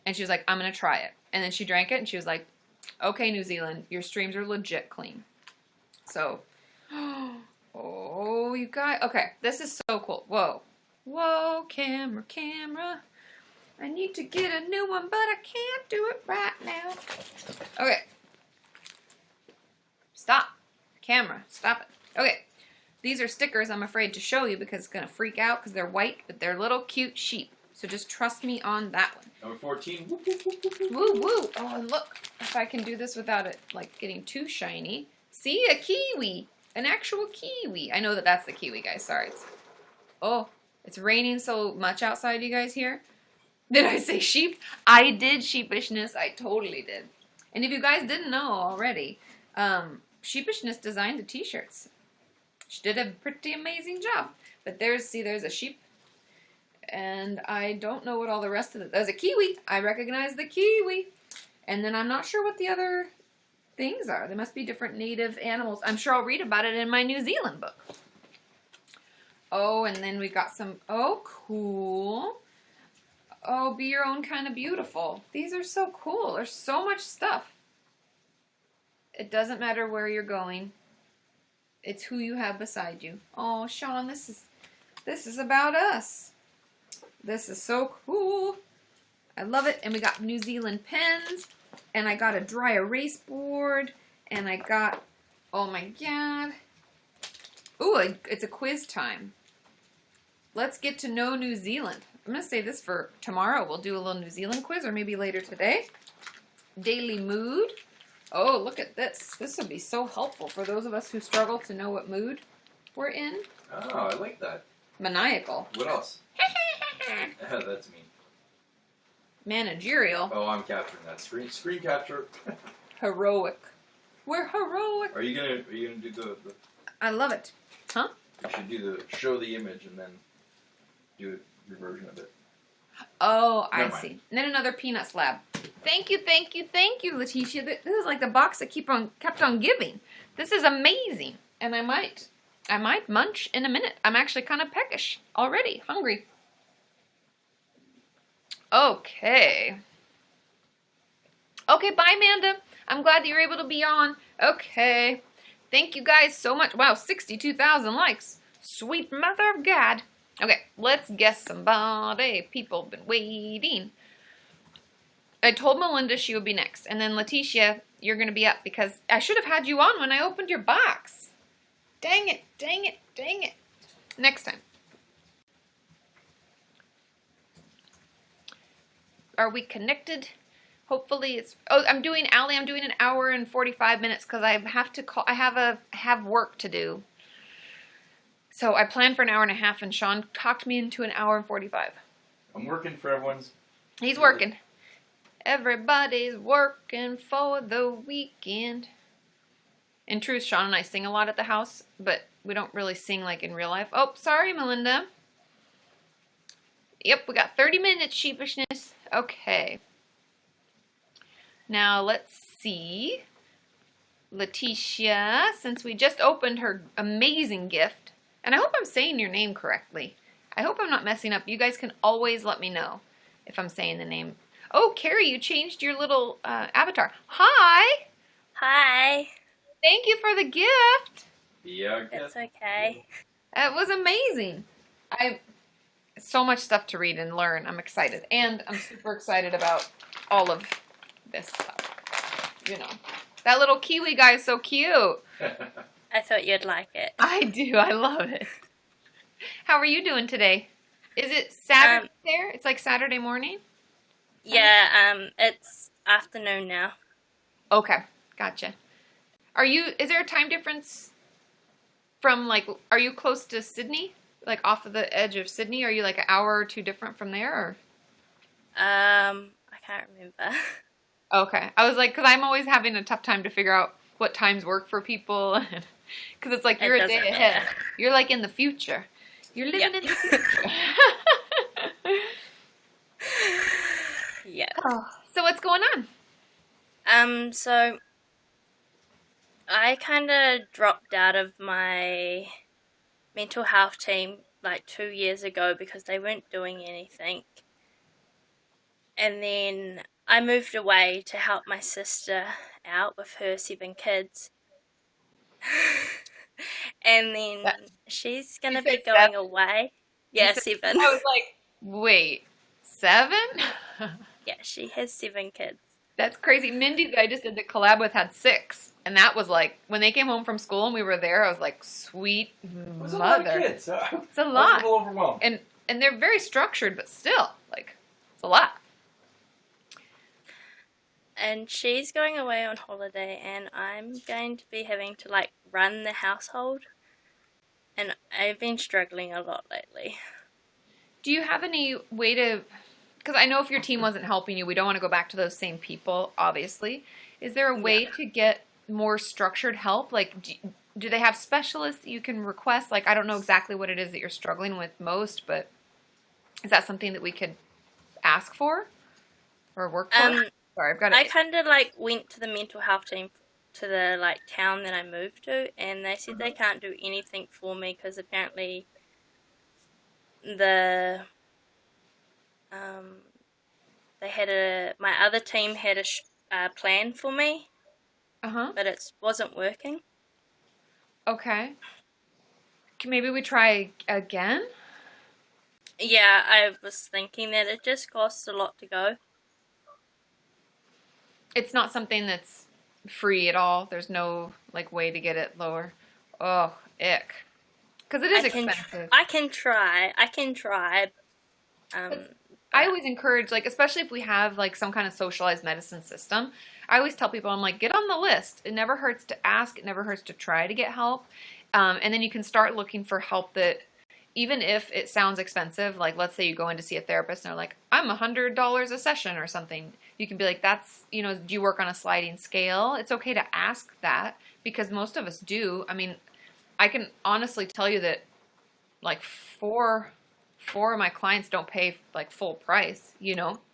And she was like, I'm going to try it. And then she drank it and she was like, okay, New Zealand, your streams are legit clean. So, oh, you guys, okay, this is so cool. Whoa, camera. I need to get a new one, but I can't do it right now. Okay. Stop. Camera. Stop it. Okay. These are stickers I'm afraid to show you because it's going to freak out because they're white, but they're little cute sheep. So just trust me on that one. Number 14. Woo, woo. Oh, and look. If I can do this without it, like, getting too shiny. See? A kiwi. An actual kiwi. I know that that's the kiwi, guys. Sorry. It's raining so much outside, you guys hear? Did I say sheep? I did sheepishness. I totally did. And if you guys didn't know already, Sheepishness designed the t-shirts. She did a pretty amazing job. But there's a sheep. And I don't know what all the rest of it. There's a kiwi. I recognize the kiwi. And then I'm not sure what the other things are. They must be different native animals. I'm sure I'll read about it in my New Zealand book. Oh, and then we got some, cool. Oh, be your own kind of beautiful. These are so cool. There's so much stuff. It doesn't matter where you're going. It's who you have beside you. Oh, Sean, this is about us. This is so cool. I love it. And we got New Zealand pens. And I got a dry erase board. And I got, oh my god. Ooh, it's a quiz time. Let's get to know New Zealand. I'm going to say this for tomorrow. We'll do a little New Zealand quiz, or maybe later today. Daily mood. Oh, look at this. This would be so helpful for those of us who struggle to know what mood we're in. Oh, I like that. Maniacal. What else? That's me. Managerial. Oh, I'm capturing that. Screen capture. Heroic. We're heroic. Are you gonna do the I love it. Huh? You should do show the image and then do your version of it. Oh, I Never mind. see. And then another peanut slab. Thank you, Letitia. This is like the box that kept on giving. This is amazing. And I might munch in a minute. I'm actually kind of peckish already. Hungry. Okay. Okay, bye, Amanda. I'm glad that you're able to be on. Okay. Thank you guys so much. Wow, 62,000 likes. Sweet mother of God. Okay, let's guess somebody. People have been waiting. I told Melinda she would be next. And then Letitia, you're going to be up because I should have had you on when I opened your box. Dang it, dang it, dang it. Next time. Are we connected? Hopefully it's... Oh, I'm doing an hour and 45 minutes because I have to call... I have work to do. So I planned for an hour and a half, and Sean talked me into an hour and 45. I'm working for everyone's. He's working. Everybody's working for the weekend. In truth, Sean and I sing a lot at the house, but we don't really sing like in real life. Oh, sorry, Melinda. Yep, we got 30 minutes, sheepishness. Okay. Now, let's see. Letitia, since we just opened her amazing gift, and I hope I'm saying your name correctly. I hope I'm not messing up. You guys can always let me know if I'm saying the name. Oh, Carrie, you changed your little avatar. Hi. Hi. Thank you for the gift. Yeah, I guess. It's okay. It was amazing. So much stuff to read and learn. I'm excited. And I'm super excited about all of this stuff. You know. That little kiwi guy is so cute. I thought you'd like it. I do. I love it. How are you doing today? Is it Saturday there? It's like Saturday morning? Yeah, it's afternoon now. Okay. Gotcha. Is there a time difference from are you close to Sydney? Like off of the edge of Sydney? Are you like an hour or two different from there? Or? I can't remember. Okay. I was like, because I'm always having a tough time to figure out what times work for people. Because it's like you're a day ahead. You're like in the future. You're living in the future. Yeah. Oh. So what's going on? So I kind of dropped out of my mental health team like 2 years ago because they weren't doing anything. And then I moved away to help my sister out with her 7 kids. And then she's going to be going away. Yeah, 7. I was like, wait, 7? Yeah, she has 7 kids. That's crazy. Mindy, that I just did the collab with, had 6. And that was like, when they came home from school and we were there, I was like, sweet It was mother. a lot of kids. It's a I was lot. a little overwhelmed. And they're very structured, but still, like, it's a lot. And she's going away on holiday, and I'm going to be having to, like, run the household. And I've been struggling a lot lately. Do you have any way to, because I know if your team wasn't helping you, we don't want to go back to those same people, obviously. Is there a way to get more structured help? Like, do they have specialists that you can request? Like, I don't know exactly what it is that you're struggling with most, but is that something that we could ask for or work for? Sorry, I've got I kind of, like, went to the mental health team to the, like, town that I moved to, and they said they can't do anything for me because apparently my other team had a plan for me, but it wasn't working. Okay. Maybe we try again? Yeah, I was thinking that it just costs a lot to go. It's not something that's free at all. There's no like way to get it lower. Oh, ick. Because it is expensive. I can try. I always encourage, like, especially if we have like some kind of socialized medicine system, I always tell people, I'm like, get on the list. It never hurts to ask. It never hurts to try to get help. And then you can start looking for help that, even if it sounds expensive, like let's say you go in to see a therapist and they're like, I'm $100 a session or something. You can be like, that's, do you work on a sliding scale? It's okay to ask that because most of us do. I mean, I can honestly tell you that like four of my clients don't pay like full price,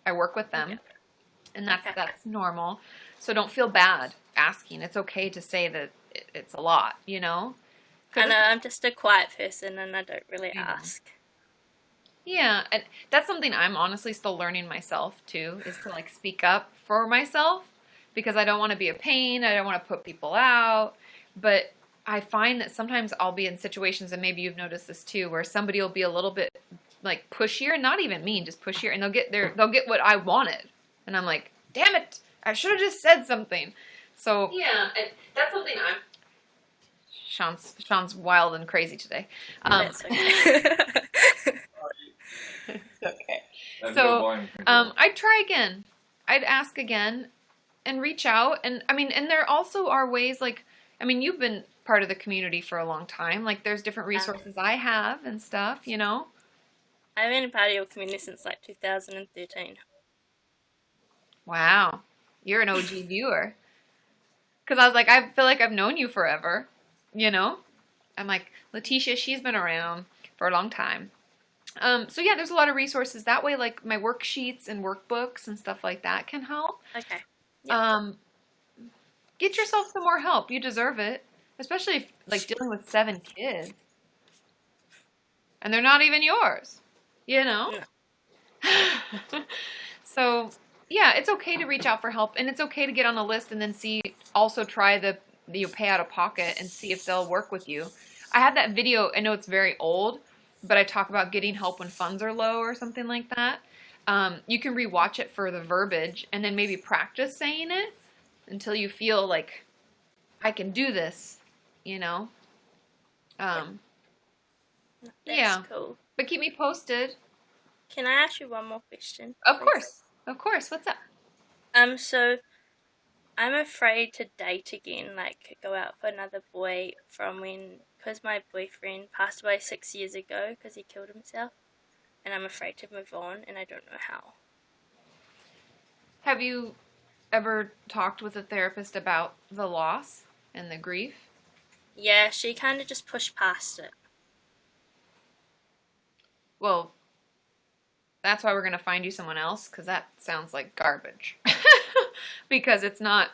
I work with them and that's normal. So don't feel bad asking. It's okay to say that it's a lot, I know, I'm just a quiet person and I don't really ask. Yeah, and that's something I'm honestly still learning myself too, is to like speak up for myself because I don't want to be a pain. I don't want to put people out. But I find that sometimes I'll be in situations, and maybe you've noticed this too, where somebody will be a little bit like pushier, and not even mean, just pushier, and they'll get what I wanted. And I'm like, damn it, I should have just said something. So yeah, that's something I'm... Sean's wild and crazy today. That's okay. Okay. So, I'd try again. I'd ask again and reach out. And I mean, and there also are ways like, I mean, you've been part of the community for a long time. Like there's different resources I have and stuff, I've been a part of your community since like 2013. Wow. You're an OG viewer. Because I was like, I feel like I've known you forever. You know? I'm like, Letitia, she's been around for a long time. So yeah, there's a lot of resources that way, like my worksheets and workbooks and stuff like that can help. Okay. Yep. Get yourself some more help. You deserve it. Especially if, like, dealing with 7 kids. And they're not even yours. You know? No. So, yeah, it's okay to reach out for help. And it's okay to get on a list and then also try you pay out of pocket and see if they'll work with you. I had that video, I know it's very old, but I talk about getting help when funds are low or something like that. You can rewatch it for the verbiage and then maybe practice saying it until you feel like, I can do this, you know? That's Yeah. cool. But keep me posted. Can I ask you one more question? Of please? course. Of course. What's up? So I'm afraid to date again, like go out for another boy because my boyfriend passed away 6 years ago because he killed himself, and I'm afraid to move on, and I don't know how. Have you ever talked with a therapist about the loss and the grief? Yeah, she kind of just pushed past it. Well, that's why we're going to find you someone else, because that sounds like garbage. Because it's not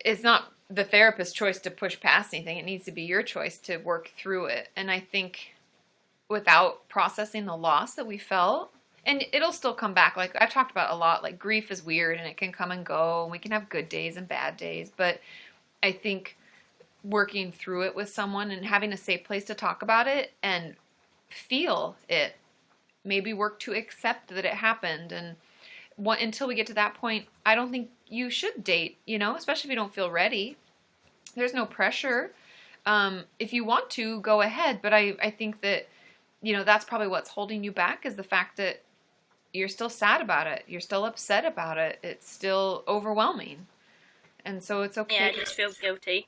the therapist's choice to push past anything. It needs to be your choice to work through it. And I think without processing the loss that we felt, and it'll still come back. Like I've talked about a lot, like grief is weird and it can come and go, and we can have good days and bad days. But I think working through it with someone and having a safe place to talk about it and feel it, maybe work to accept that it happened. And until we get to that point, I don't think you should date, you know, especially if you don't feel ready. There's no pressure. If you want to, go ahead. But I think that, you know, that's probably what's holding you back is the fact that you're still sad about it. You're still upset about it. It's still overwhelming. And so it's okay. Yeah, I just feel guilty.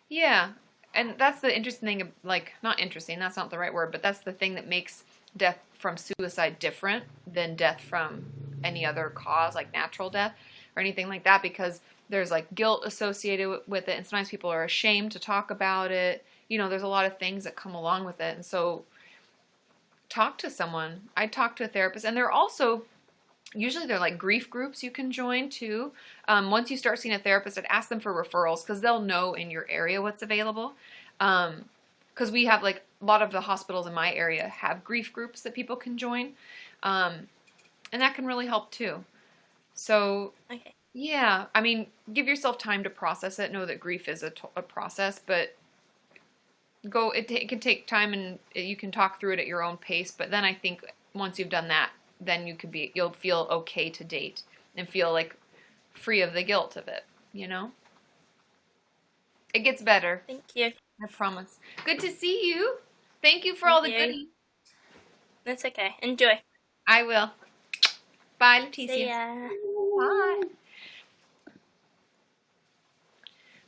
Yeah. And that's the interesting thing, like, not interesting, that's not the right word, but that's the thing that makes death from suicide different than death from any other cause, like natural death or anything like that, because there's like guilt associated with it, and sometimes people are ashamed to talk about it. You know, there's a lot of things that come along with it. And so talk to someone. I talk to a therapist, and usually they're like grief groups you can join too. Once you start seeing a therapist, I'd ask them for referrals because they'll know in your area what's available. Because we have like a lot of the hospitals in my area have grief groups that people can join. And that can really help too. So, Okay. Yeah, I mean, give yourself time to process it. Know that grief is a process, but it can take time, and you can talk through it at your own pace. But then I think once you've done that, then you'll feel okay to date and feel like free of the guilt of it, you know? It gets better. Thank you. I promise. Good to see you. Thank you for all the Thank you. goodies. That's okay. Enjoy. I will. Bye, Leticia. See ya. Bye.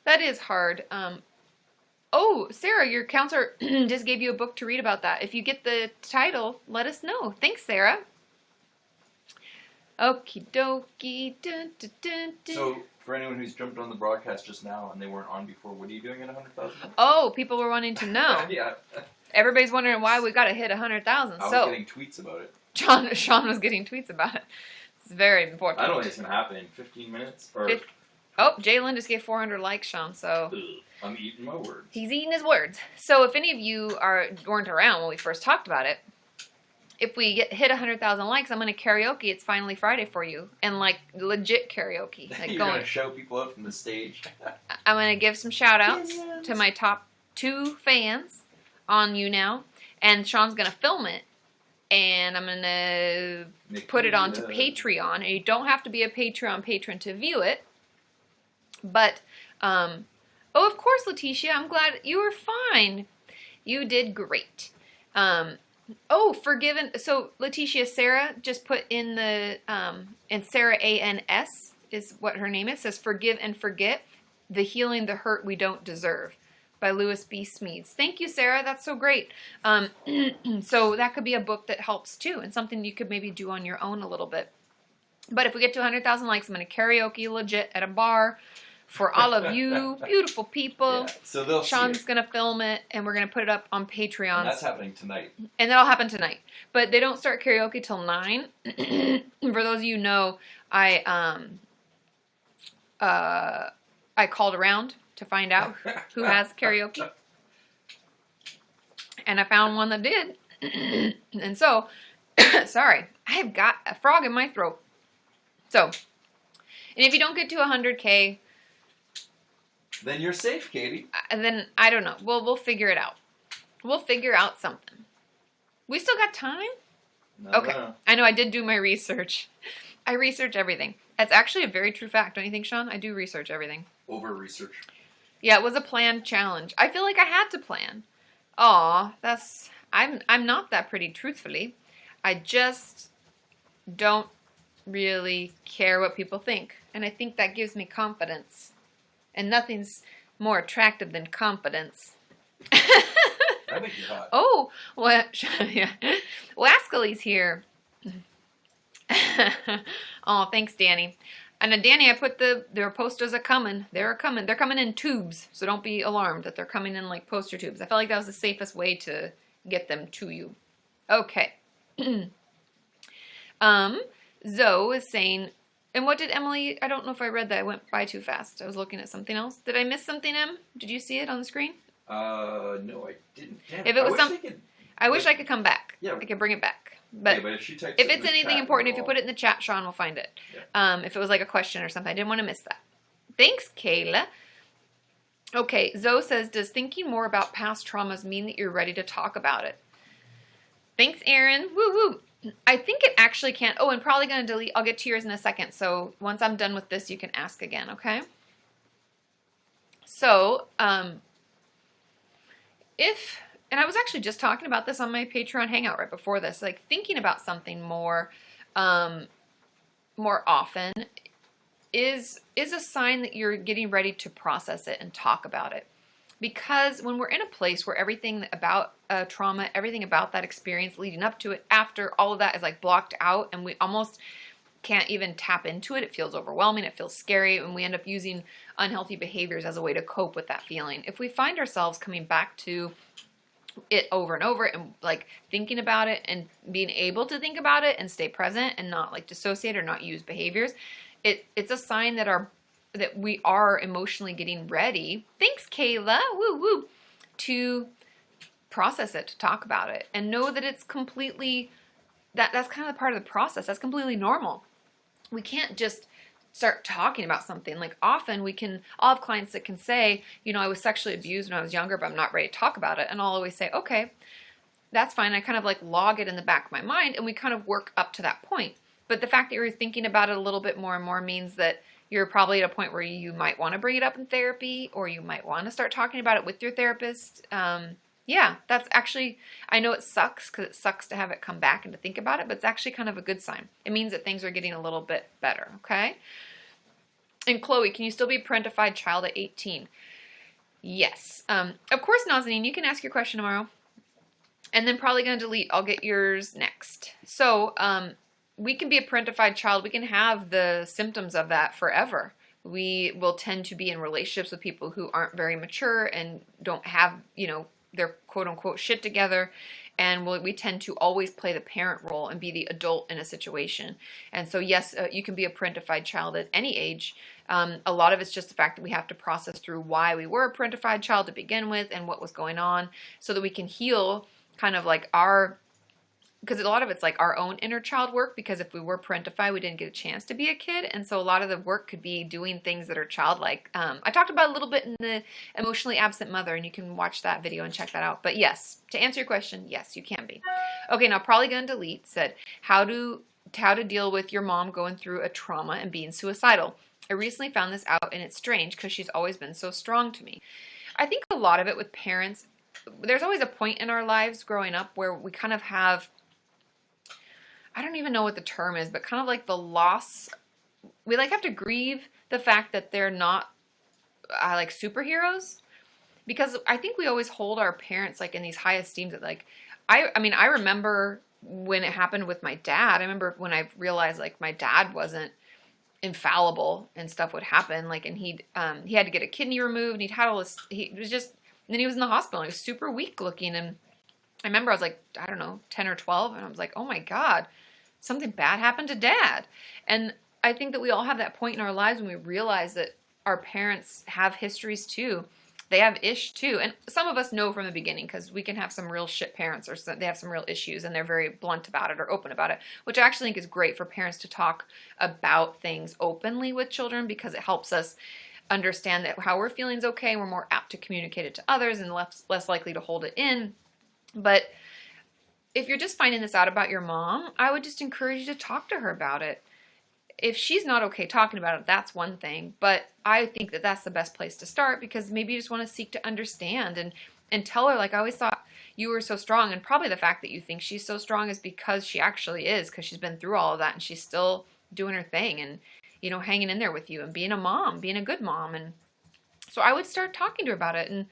That is hard. Oh, Sarah, your counselor just gave you a book to read about that. If you get the title, let us know. Thanks, Sarah. Okie dokie. Dun, dun, dun, dun. So, for anyone who's jumped on the broadcast just now and they weren't on before, what are you doing at 100,000? Oh, people were wanting to know. Yeah. Everybody's wondering why we got to hit 100,000. I was So, getting tweets about it. Sean was getting tweets about it. It's very important. I don't think it's going to happen in 15 minutes. Or Oh, Jalen just gave 400 likes, Sean, so I'm eating my words. he's eating his words. So if any of you weren't around when we first talked about it, if we hit 100,000 likes, I'm going to karaoke It's Finally Friday for you. And, like, legit karaoke. Like You're going to shout people out from the stage. I'm going to give some shout-outs to my top 2 fans on YouNow. And Sean's going to film it. And I'm going to put it onto Patreon. And you don't have to be a Patreon patron to view it. But, oh, of course, Leticia, I'm glad you were fine. You did great. Oh, forgiven. So, Leticia, Sarah just put in the, and Sarah ANS is what her name is, says forgive and forget, the healing, the hurt we don't deserve. by Lewis B. Smedes. Thank you, Sarah. That's so great. So that could be a book that helps too, and something you could maybe do on your own a little bit. But if we get to 100,000 likes, I'm going to karaoke legit at a bar for all of you beautiful people. Yeah, so they'll Sean's see it. going to film it, and we're going to put it up on Patreon. And that's happening tonight. And that'll happen tonight. But they don't start karaoke till 9. For those of you who know, I called around to find out who has karaoke. And I found one that did. And so, sorry, I have got a frog in my throat. So, and if you don't get to 100K, Then you're safe, Katie. then I don't know. We'll figure it out. We'll figure out something. We still got time? Okay. I know I did do my research. I research everything. That's actually a very true fact, don't you think, Sean? I do research everything. Over research. Yeah, it was a planned challenge. I feel like I had to plan. Aw, I'm not that pretty, truthfully. I just don't really care what people think. And I think that gives me confidence. And nothing's more attractive than confidence. I think you're hot. Oh, well, yeah. Wascally's here. Oh, thanks, Danny. And Danny, I put their posters are coming. They're coming. They're coming in tubes, so don't be alarmed that they're coming in like poster tubes. I felt like that was the safest way to get them to you. Okay. Zoe is saying, and what did Emily? I don't know if I read that. I went by too fast. I was looking at something else. Did I miss something, Em? Did you see it on the screen? No, I didn't. Damn, If it was I wish but- I could come back. Yeah. I could bring it back. But but if she types if it in it's the anything chat, important, if you we'll- put it in the chat, Sean will find it. Yeah. If it was like a question or something, I didn't want to miss that. Thanks, Kayla. Okay, Zoe says, does thinking more about past traumas mean that you're ready to talk about it? Thanks, Erin. Woo woo. I think it actually can. Oh, and probably going to delete. I'll get to yours in a second. So once I'm done with this, you can ask again, okay? So, and I was actually just talking about this on my Patreon hangout right before this, like thinking about something more often is a sign that you're getting ready to process it and talk about it. Because when we're in a place where everything about trauma, everything about that experience leading up to it, after all of that is like blocked out and we almost can't even tap into it, it feels overwhelming, it feels scary, and we end up using unhealthy behaviors as a way to cope with that feeling. If we find ourselves coming back to it over and over and like thinking about it and being able to think about it and stay present and not like dissociate or not use behaviors, it's a sign that we are emotionally getting ready. Thanks, Kayla. Woo woo. To process it, to talk about it, and know that it's completely that's kind of part of the process. That's completely normal. We can't just start talking about something. Like often I'll have clients that can say, I was sexually abused when I was younger, but I'm not ready to talk about it. And I'll always say, okay, that's fine. I kind of like log it in the back of my mind and we kind of work up to that point. But the fact that you're thinking about it a little bit more and more means that you're probably at a point where you might want to bring it up in therapy, or you might want to start talking about it with your therapist. Yeah, that's actually, I know it sucks because it sucks to have it come back and to think about it, but it's actually kind of a good sign. It means that things are getting a little bit better, okay? And Chloe, can you still be a parentified child at 18? Yes. Of course, Nazanin, you can ask your question tomorrow. And then probably going to delete. I'll get yours next. So, we can be a parentified child. We can have the symptoms of that forever. We will tend to be in relationships with people who aren't very mature and don't have, their quote-unquote shit together. And we tend to always play the parent role and be the adult in a situation. And so, yes, you can be a parentified child at any age. A lot of it's just the fact that we have to process through why we were a parentified child to begin with and what was going on so that we can heal kind of like because a lot of it's like our own inner child work, because if we were parentified, we didn't get a chance to be a kid. And so a lot of the work could be doing things that are childlike. I talked about a little bit in the emotionally absent mother, and you can watch that video and check that out. But yes, to answer your question, yes, you can be. Okay, now probably going to delete said, how to deal with your mom going through a trauma and being suicidal. I recently found this out, and it's strange because she's always been so strong to me. I think a lot of it with parents, there's always a point in our lives growing up where we kind of have, I don't even know what the term is, but kind of like the loss. We like have to grieve the fact that they're not like superheroes. because I think we always hold our parents like in these high esteems that like, I mean, I remember when it happened with my dad. I remember when I realized like my dad wasn't infallible and stuff would happen. Like, and he had to get a kidney removed and he'd had all this, he was just, and then he was in the hospital and he was super weak looking. And I remember I was like, I don't know, 10 or 12. And I was like, oh my God, something bad happened to dad. And I think that we all have that point in our lives when we realize that our parents have histories too. They have ish too. And some of us know from the beginning because we can have some real shit parents or they have some real issues and they're very blunt about it or open about it, which I actually think is great for parents to talk about things openly with children because it helps us understand that how we're feeling is okay and we're more apt to communicate it to others and less likely to hold it in. But if you're just finding this out about your mom, I would just encourage you to talk to her about it. If she's not okay talking about it, that's one thing. But I think that that's the best place to start because maybe you just want to seek to understand and tell her, like, I always thought you were so strong. And probably the fact that you think she's so strong is because she actually is, because she's been through all of that and she's still doing her thing and, you know, hanging in there with you and being a mom, being a good mom. And so I would start talking to her about it and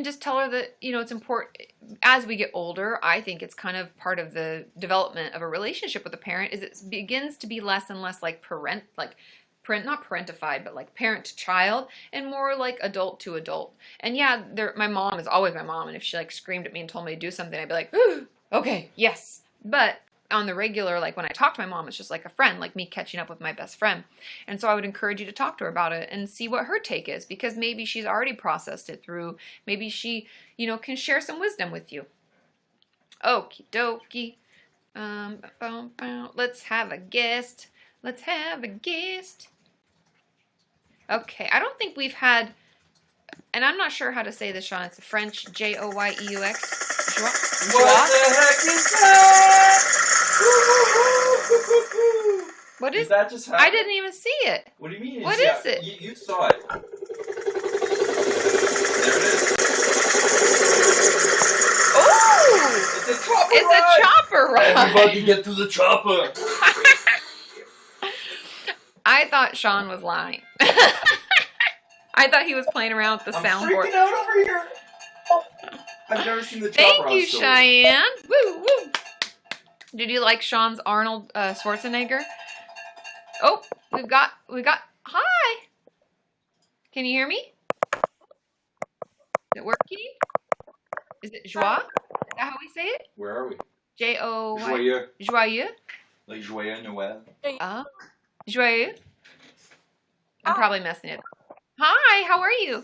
just tell her that, you know, it's important as we get older. I think it's kind of part of the development of a relationship with a parent is it begins to be less and less like not parentified, but like parent to child and more like adult to adult. And yeah, my mom is always my mom. And if she like screamed at me and told me to do something, I'd be like, ooh, okay, yes. But on the regular, like when I talk to my mom, it's just like a friend, like me catching up with my best friend. And so I would encourage you to talk to her about it and see what her take is because maybe she's already processed it through. Maybe she, you know, can share some wisdom with you. Okie dokie. Let's have a guest. Let's have a guest. Okay, I don't think we've had, and I'm not sure how to say this, Sean. It's a French Joyeux. What the heck is that? What is that? Just happen? I didn't even see it. What do you mean? What is it? You saw it. There it is. Oh! It's a chopper It's ride. a chopper ride. Everybody get to the chopper. I thought Sean was lying. I thought he was playing around with the I'm soundboard. freaking out over here. I've never seen the chopper Thank on you, stove. Cheyenne. Woo, woo. Did you like Sean's Arnold Schwarzenegger? Oh, we've got. Hi. Can you hear me? Is it working? Is it joie? Is that how we say it? Where are we? J-O... Joyeux. Joyeux? Like Joyeux Noël. Oh. Joyeux? I'm probably messing it up. Hi, how are you?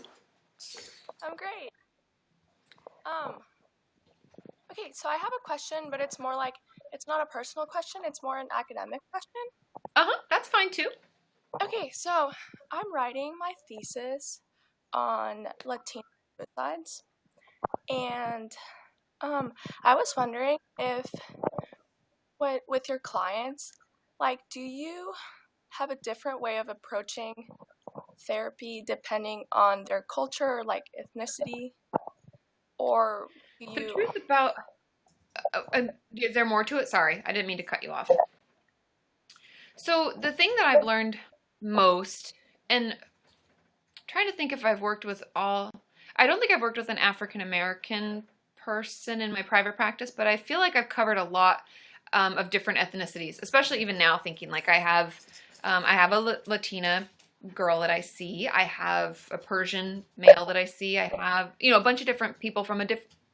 I'm great. Okay, so I have a question, but it's more like, it's not a personal question, it's more an academic question. Uh-huh, that's fine too. Okay, so I'm writing my thesis on Latino suicides, and I was wondering if, with your clients, like, do you have a different way of approaching therapy depending on their culture, like ethnicity, or do The you... truth about... is there more to it? Sorry, I didn't mean to cut you off. So the thing that I've learned most, and I'm trying to think if I've worked with all... I don't think I've worked with an African-American person in my private practice, but I feel like I've covered a lot of different ethnicities, especially even now thinking like I have a Latina girl that I see. I have a Persian male that I see. I have, you know, a bunch of different people from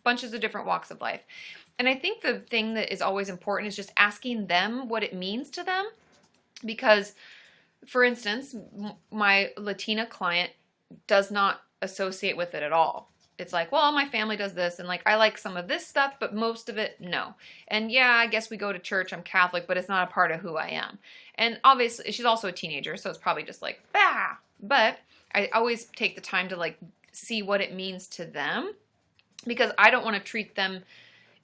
bunches of different walks of life. And I think the thing that is always important is just asking them what it means to them. Because, for instance, my Latina client does not associate with it at all. It's like, well, my family does this, and like I like some of this stuff, but most of it, no. And yeah, I guess we go to church, I'm Catholic, but it's not a part of who I am. And obviously, she's also a teenager, so it's probably just like, bah. But I always take the time to like see what it means to them, because I don't want to treat them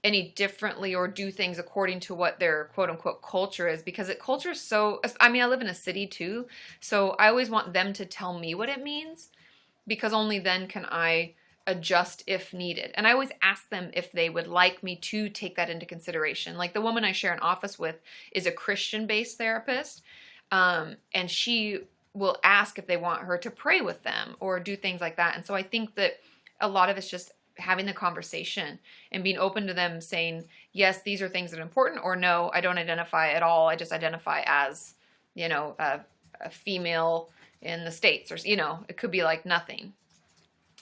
any differently or do things according to what their quote-unquote culture is, because culture is so, I mean, I live in a city too, so I always want them to tell me what it means, because only then can I adjust if needed. And I always ask them if they would like me to take that into consideration. Like the woman I share an office with is a Christian-based therapist, and she will ask if they want her to pray with them or do things like that. And so I think that a lot of it's just having the conversation and being open to them saying, yes, these are things that are important, or no, I don't identify at all. I just identify as, a female in the States, or, it could be like nothing.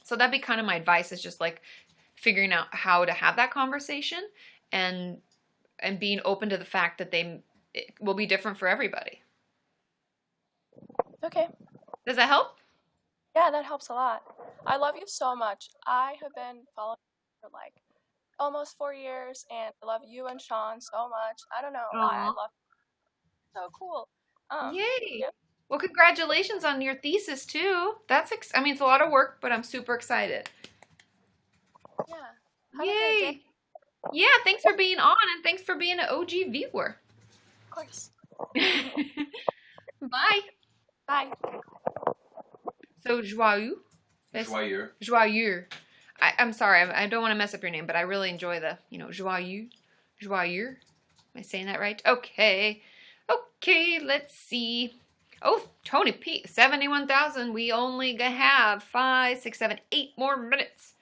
So that'd be kind of my advice, is just like figuring out how to have that conversation and being open to the fact that it will be different for everybody. Okay. Does that help? Yeah, that helps a lot. I love you so much. I have been following you for like almost 4 years, and I love you and Sean so much. I don't know why I love you. So cool. Yay! Yeah. Well, congratulations on your thesis too. That's it's a lot of work, but I'm super excited. Yeah. Have a great Yay! day. Yeah, thanks for being on, and thanks for being an OG viewer. Of course. Bye. Bye. So, joyeux. Joyeux. Joyeux. I'm sorry, I don't want to mess up your name, but I really enjoy the, joyeux. Joyeux. Am I saying that right? Okay. Okay, let's see. Oh, Tony P, 71,000. We only have 5, 6, 7, 8 more minutes.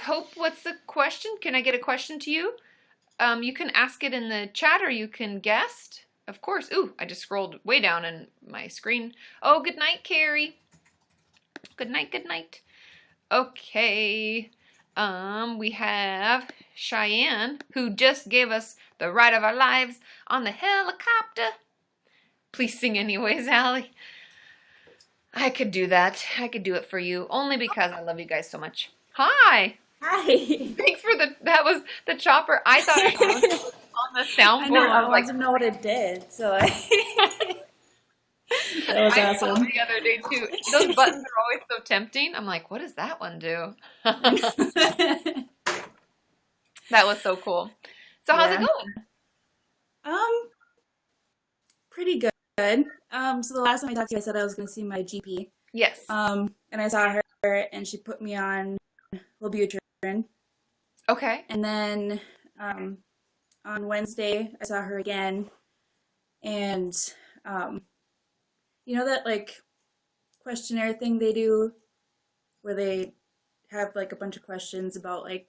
Hope, what's the question? Can I get a question to you? You can ask it in the chat, or you can guess. Of course. Ooh, I just scrolled way down in my screen. Oh, good night, Carrie. Good night, good night. Okay. We have Cheyenne, who just gave us the ride of our lives on the helicopter. Please sing anyways, Allie. I could do that. I could do it for you, only because I love you guys so much. Hi. Hi. Thanks for that was the chopper. I thought it was on the soundboard. I know, I was wanted to know what it did, so that was I saw awesome. it the other day too. Those buttons are always so tempting. I'm like, what does that one do? That was so cool. So how's it going? Pretty good. So the last time I talked to you, I said I was going to see my GP. Yes. And I saw her, and she put me on Wellbutrin. Okay. And then on Wednesday, I saw her again, and you know that like questionnaire thing they do, where they have like a bunch of questions about like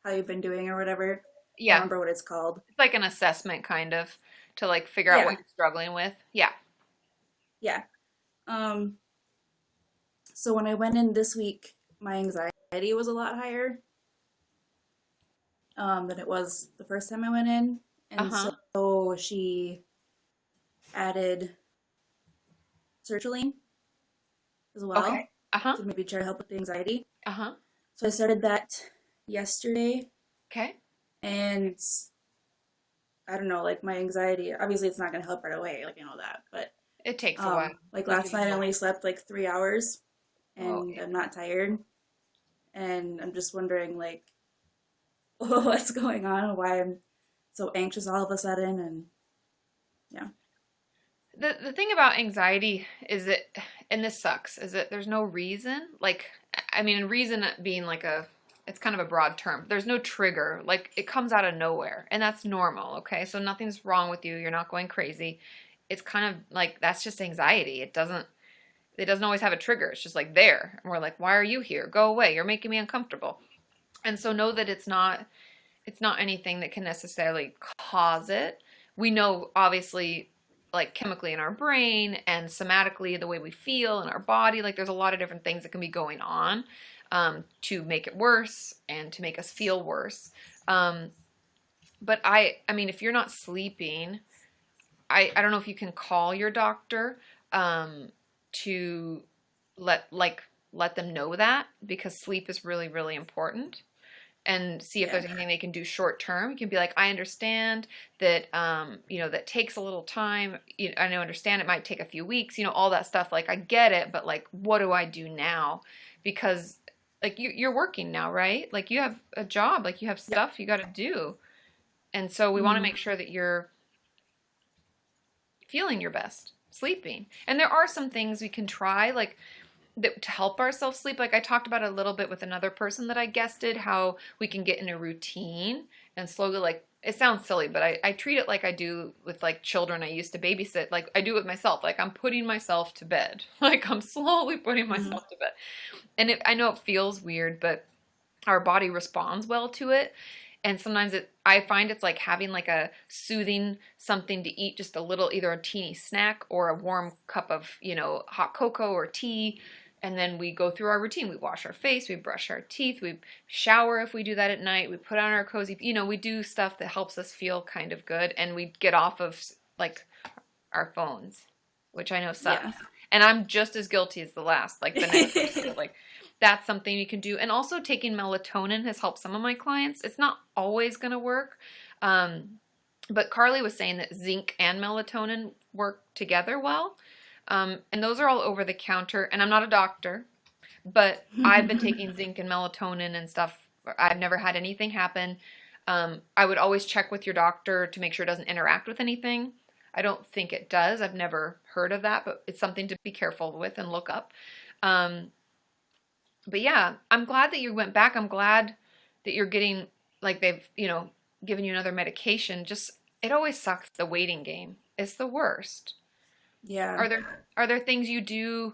how you've been doing or whatever. Yeah. I don't remember what it's called. It's like an assessment kind of to like figure out what you're struggling with. Yeah. Yeah. So when I went in this week, my anxiety was a lot higher than it was the first time I went in. And so she added sertraline as well. Okay. To maybe try to help with the anxiety. So I started that yesterday. Okay. And I don't know, like my anxiety, obviously it's not going to help right away, like I know that, but it takes a while. Like last night I only slept like 3 hours, and I'm not tired, and I'm just wondering like what's going on, why I'm so anxious all of a sudden, and yeah. The thing about anxiety is that, and this sucks, is that there's no reason, like, I mean, reason being like it's kind of a broad term. There's no trigger, like it comes out of nowhere, and that's normal, okay? So nothing's wrong with you. You're not going crazy. It's kind of like, that's just anxiety. It doesn't always have a trigger. It's just like there. And we're like, why are you here? Go away. You're making me uncomfortable. And so know that it's not anything that can necessarily cause it. We know, obviously, like chemically in our brain and somatically the way we feel in our body, like there's a lot of different things that can be going on to make it worse and to make us feel worse. But I mean, if you're not sleeping, I don't know if you can call your doctor to let them know that, because sleep is really, really important, and see if there's anything they can do short term. You can be like, I understand that, that takes a little time. I understand it might take a few weeks, all that stuff. Like, I get it, but like, what do I do now? Because like you're working now, right? Like you have a job, like you have stuff you got to do. And so we want to make sure that you're feeling your best, sleeping. And there are some things we can try, like to help ourselves sleep. Like I talked about a little bit with another person that I guested, how we can get in a routine and slowly like it sounds silly, but I treat it like I do with like children I used to babysit. Like I do with myself. Like I'm putting myself to bed. Like I'm slowly putting Mhm. myself to bed. And I know it feels weird, but our body responds well to it. And sometimes I find it's like having like a soothing something to eat, just a little, either a teeny snack or a warm cup of, hot cocoa or tea. And then we go through our routine. We wash our face, we brush our teeth, we shower if we do that at night, we put on our cozy, we do stuff that helps us feel kind of good, and we get off of like our phones, which I know sucks. Yeah. And I'm just as guilty as the last, like the next person. Like that's something you can do. And also taking melatonin has helped some of my clients. It's not always going to work. But Carly was saying that zinc and melatonin work together well. And those are all over the counter. And I'm not a doctor, but I've been taking zinc and melatonin and stuff. I've never had anything happen. I would always check with your doctor to make sure it doesn't interact with anything. I don't think it does. I've never heard of that, but it's something to be careful with and look up. But yeah, I'm glad that you went back. I'm glad that you're getting, like they've, given you another medication. Just, it always sucks, the waiting game. It's the worst. Yeah. Are there things you do,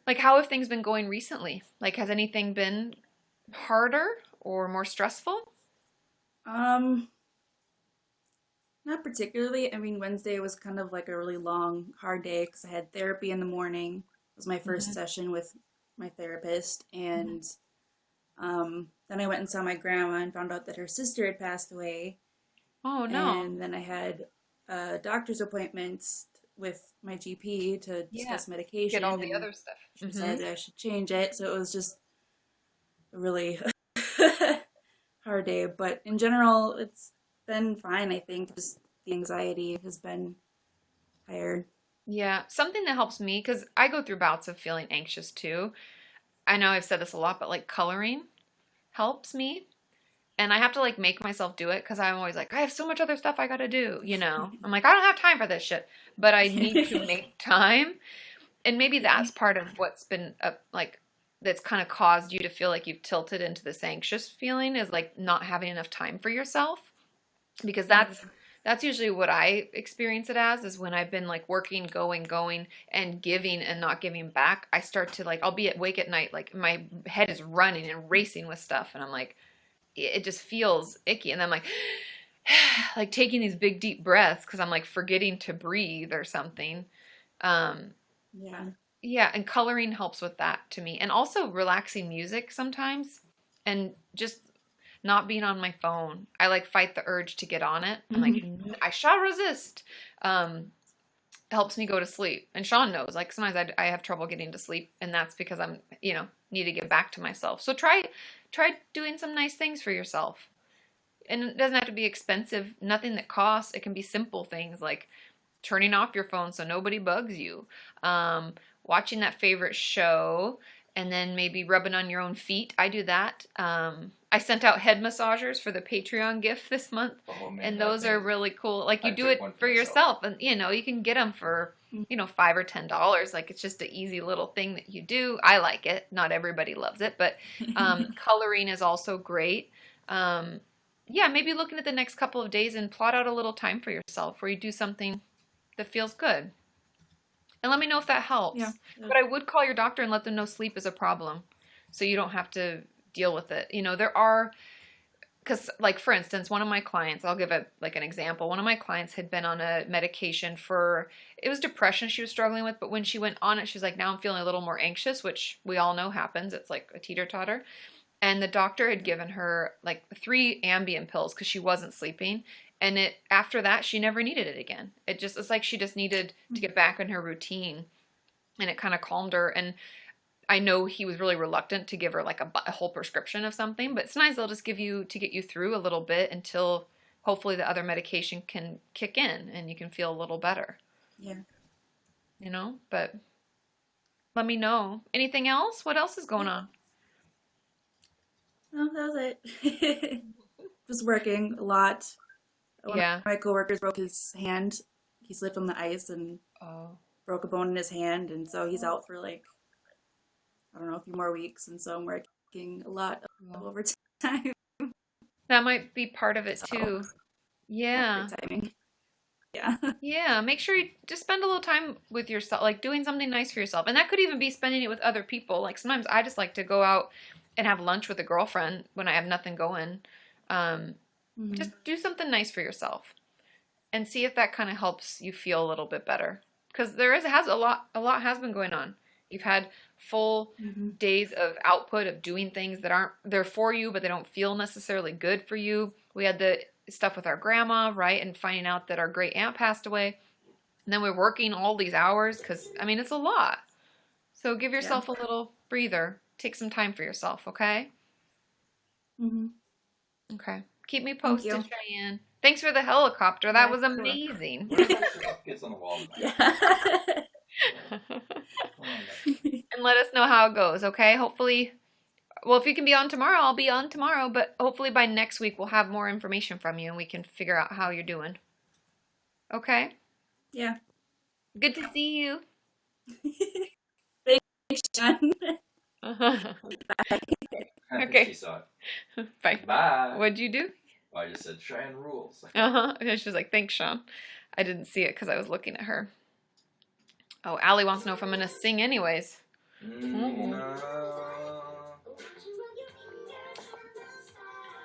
like how have things been going recently? Like has anything been harder or more stressful? Not particularly. I mean, Wednesday was kind of like a really long, hard day because I had therapy in the morning. It was my first session with my therapist, and then I went and saw my grandma and found out that her sister had passed away. Oh no. And then I had a doctor's appointment with my GP to discuss medication. Get all the and other stuff. she decided that I should change it, so it was just a really hard day. But in general, it's been fine, I think. Just the anxiety has been higher. Yeah, something that helps me, because I go through bouts of feeling anxious too. I know I've said this a lot, but like coloring helps me. And I have to like make myself do it because I'm always like, I have so much other stuff I got to do, I'm like, I don't have time for this shit, but I need to make time. And maybe that's part of what's been like, that's kind of caused you to feel like you've tilted into this anxious feeling, is like not having enough time for yourself. Because that's usually what I experience it as, is when I've been like working, going, and giving and not giving back. I start to like, I'll be awake at night, like my head is running and racing with stuff. And I'm like, it just feels icky. And I'm like, like taking these big deep breaths because I'm like forgetting to breathe or something. Yeah. And coloring helps with that to me. And also relaxing music sometimes, and just not being on my phone. I like fight the urge to get on it. I'm like, I shall resist. Helps me go to sleep. And Sean knows, like sometimes I have trouble getting to sleep, and that's because I'm, need to get back to myself. So try doing some nice things for yourself. And it doesn't have to be expensive, nothing that costs. It can be simple things like turning off your phone so nobody bugs you. Watching that favorite show, and then maybe rubbing on your own feet. I do that. I sent out head massagers for the Patreon gift this month, and those are really cool. Like you do it for yourself, and you can get them for $5 or $10. Like it's just an easy little thing that you do. I like it. Not everybody loves it, but coloring is also great. Yeah, maybe looking at the next couple of days and plot out a little time for yourself where you do something that feels good. And let me know if that helps. Yeah. But I would call your doctor and let them know sleep is a problem, so you don't have to deal with it. There are, because like for instance, one of my clients, I'll give an example. One of my clients had been on a medication for, it was depression she was struggling with, but when she went on it, she's like, now I'm feeling a little more anxious, which we all know happens. It's like a teeter-totter. And the doctor had given her like 3 Ambien pills because she wasn't sleeping. And after that, she never needed it again. It's like she just needed to get back in her routine, and it kind of calmed her. And I know he was really reluctant to give her like a whole prescription of something, but sometimes they'll just give you to get you through a little bit until hopefully the other medication can kick in and you can feel a little better. Yeah. But let me know. Anything else? What else is going on? No, that was it. Just working a lot. One of my coworkers broke his hand. He slipped on the ice and broke a bone in his hand, and so he's out for like, I don't know, a few more weeks, and so I'm working a lot of overtime. That might be part of it too. Yeah. Perfect timing. Yeah. Yeah, make sure you just spend a little time with yourself, like doing something nice for yourself. And that could even be spending it with other people. Like sometimes I just like to go out and have lunch with a girlfriend when I have nothing going. Just do something nice for yourself and see if that kind of helps you feel a little bit better. Because a lot has been going on. You've had full days of output of doing things that they're for you, but they don't feel necessarily good for you. We had the stuff with our grandma, right? And finding out that our great aunt passed away. And then we're working all these hours because, I mean, it's a lot. So give yourself a little breather. Take some time for yourself, okay? Okay. Keep me posted, Cheyenne. Thanks for the helicopter. That was amazing. Gets on the wall. And let us know how it goes, okay? Hopefully, well, if you can be on tomorrow, I'll be on tomorrow. But hopefully by next week, we'll have more information from you and we can figure out how you're doing. Okay? Yeah. Good to see you. Thanks, John. Bye. I think Okay. she saw it. Bye. Bye. What'd you do? Oh, I just said Cheyenne rules. And she was like, thanks, Sean. I didn't see it because I was looking at her. Oh, Allie wants to know if I'm going to sing anyways. No.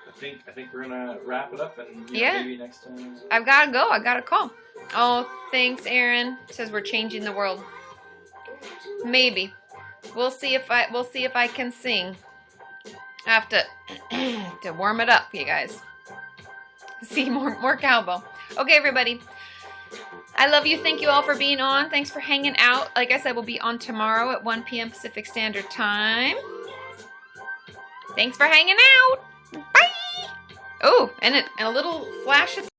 I think we're gonna wrap it up and maybe next time. I've got to go. I got a call. Oh, thanks, Aaron. Says we're changing the world. Maybe. We'll see if I can sing. I have to warm it up, you guys. See more cowbell. Okay, everybody. I love you. Thank you all for being on. Thanks for hanging out. Like I said, we'll be on tomorrow at 1 p.m. Pacific Standard Time. Thanks for hanging out. Bye. Oh, and a little flash at the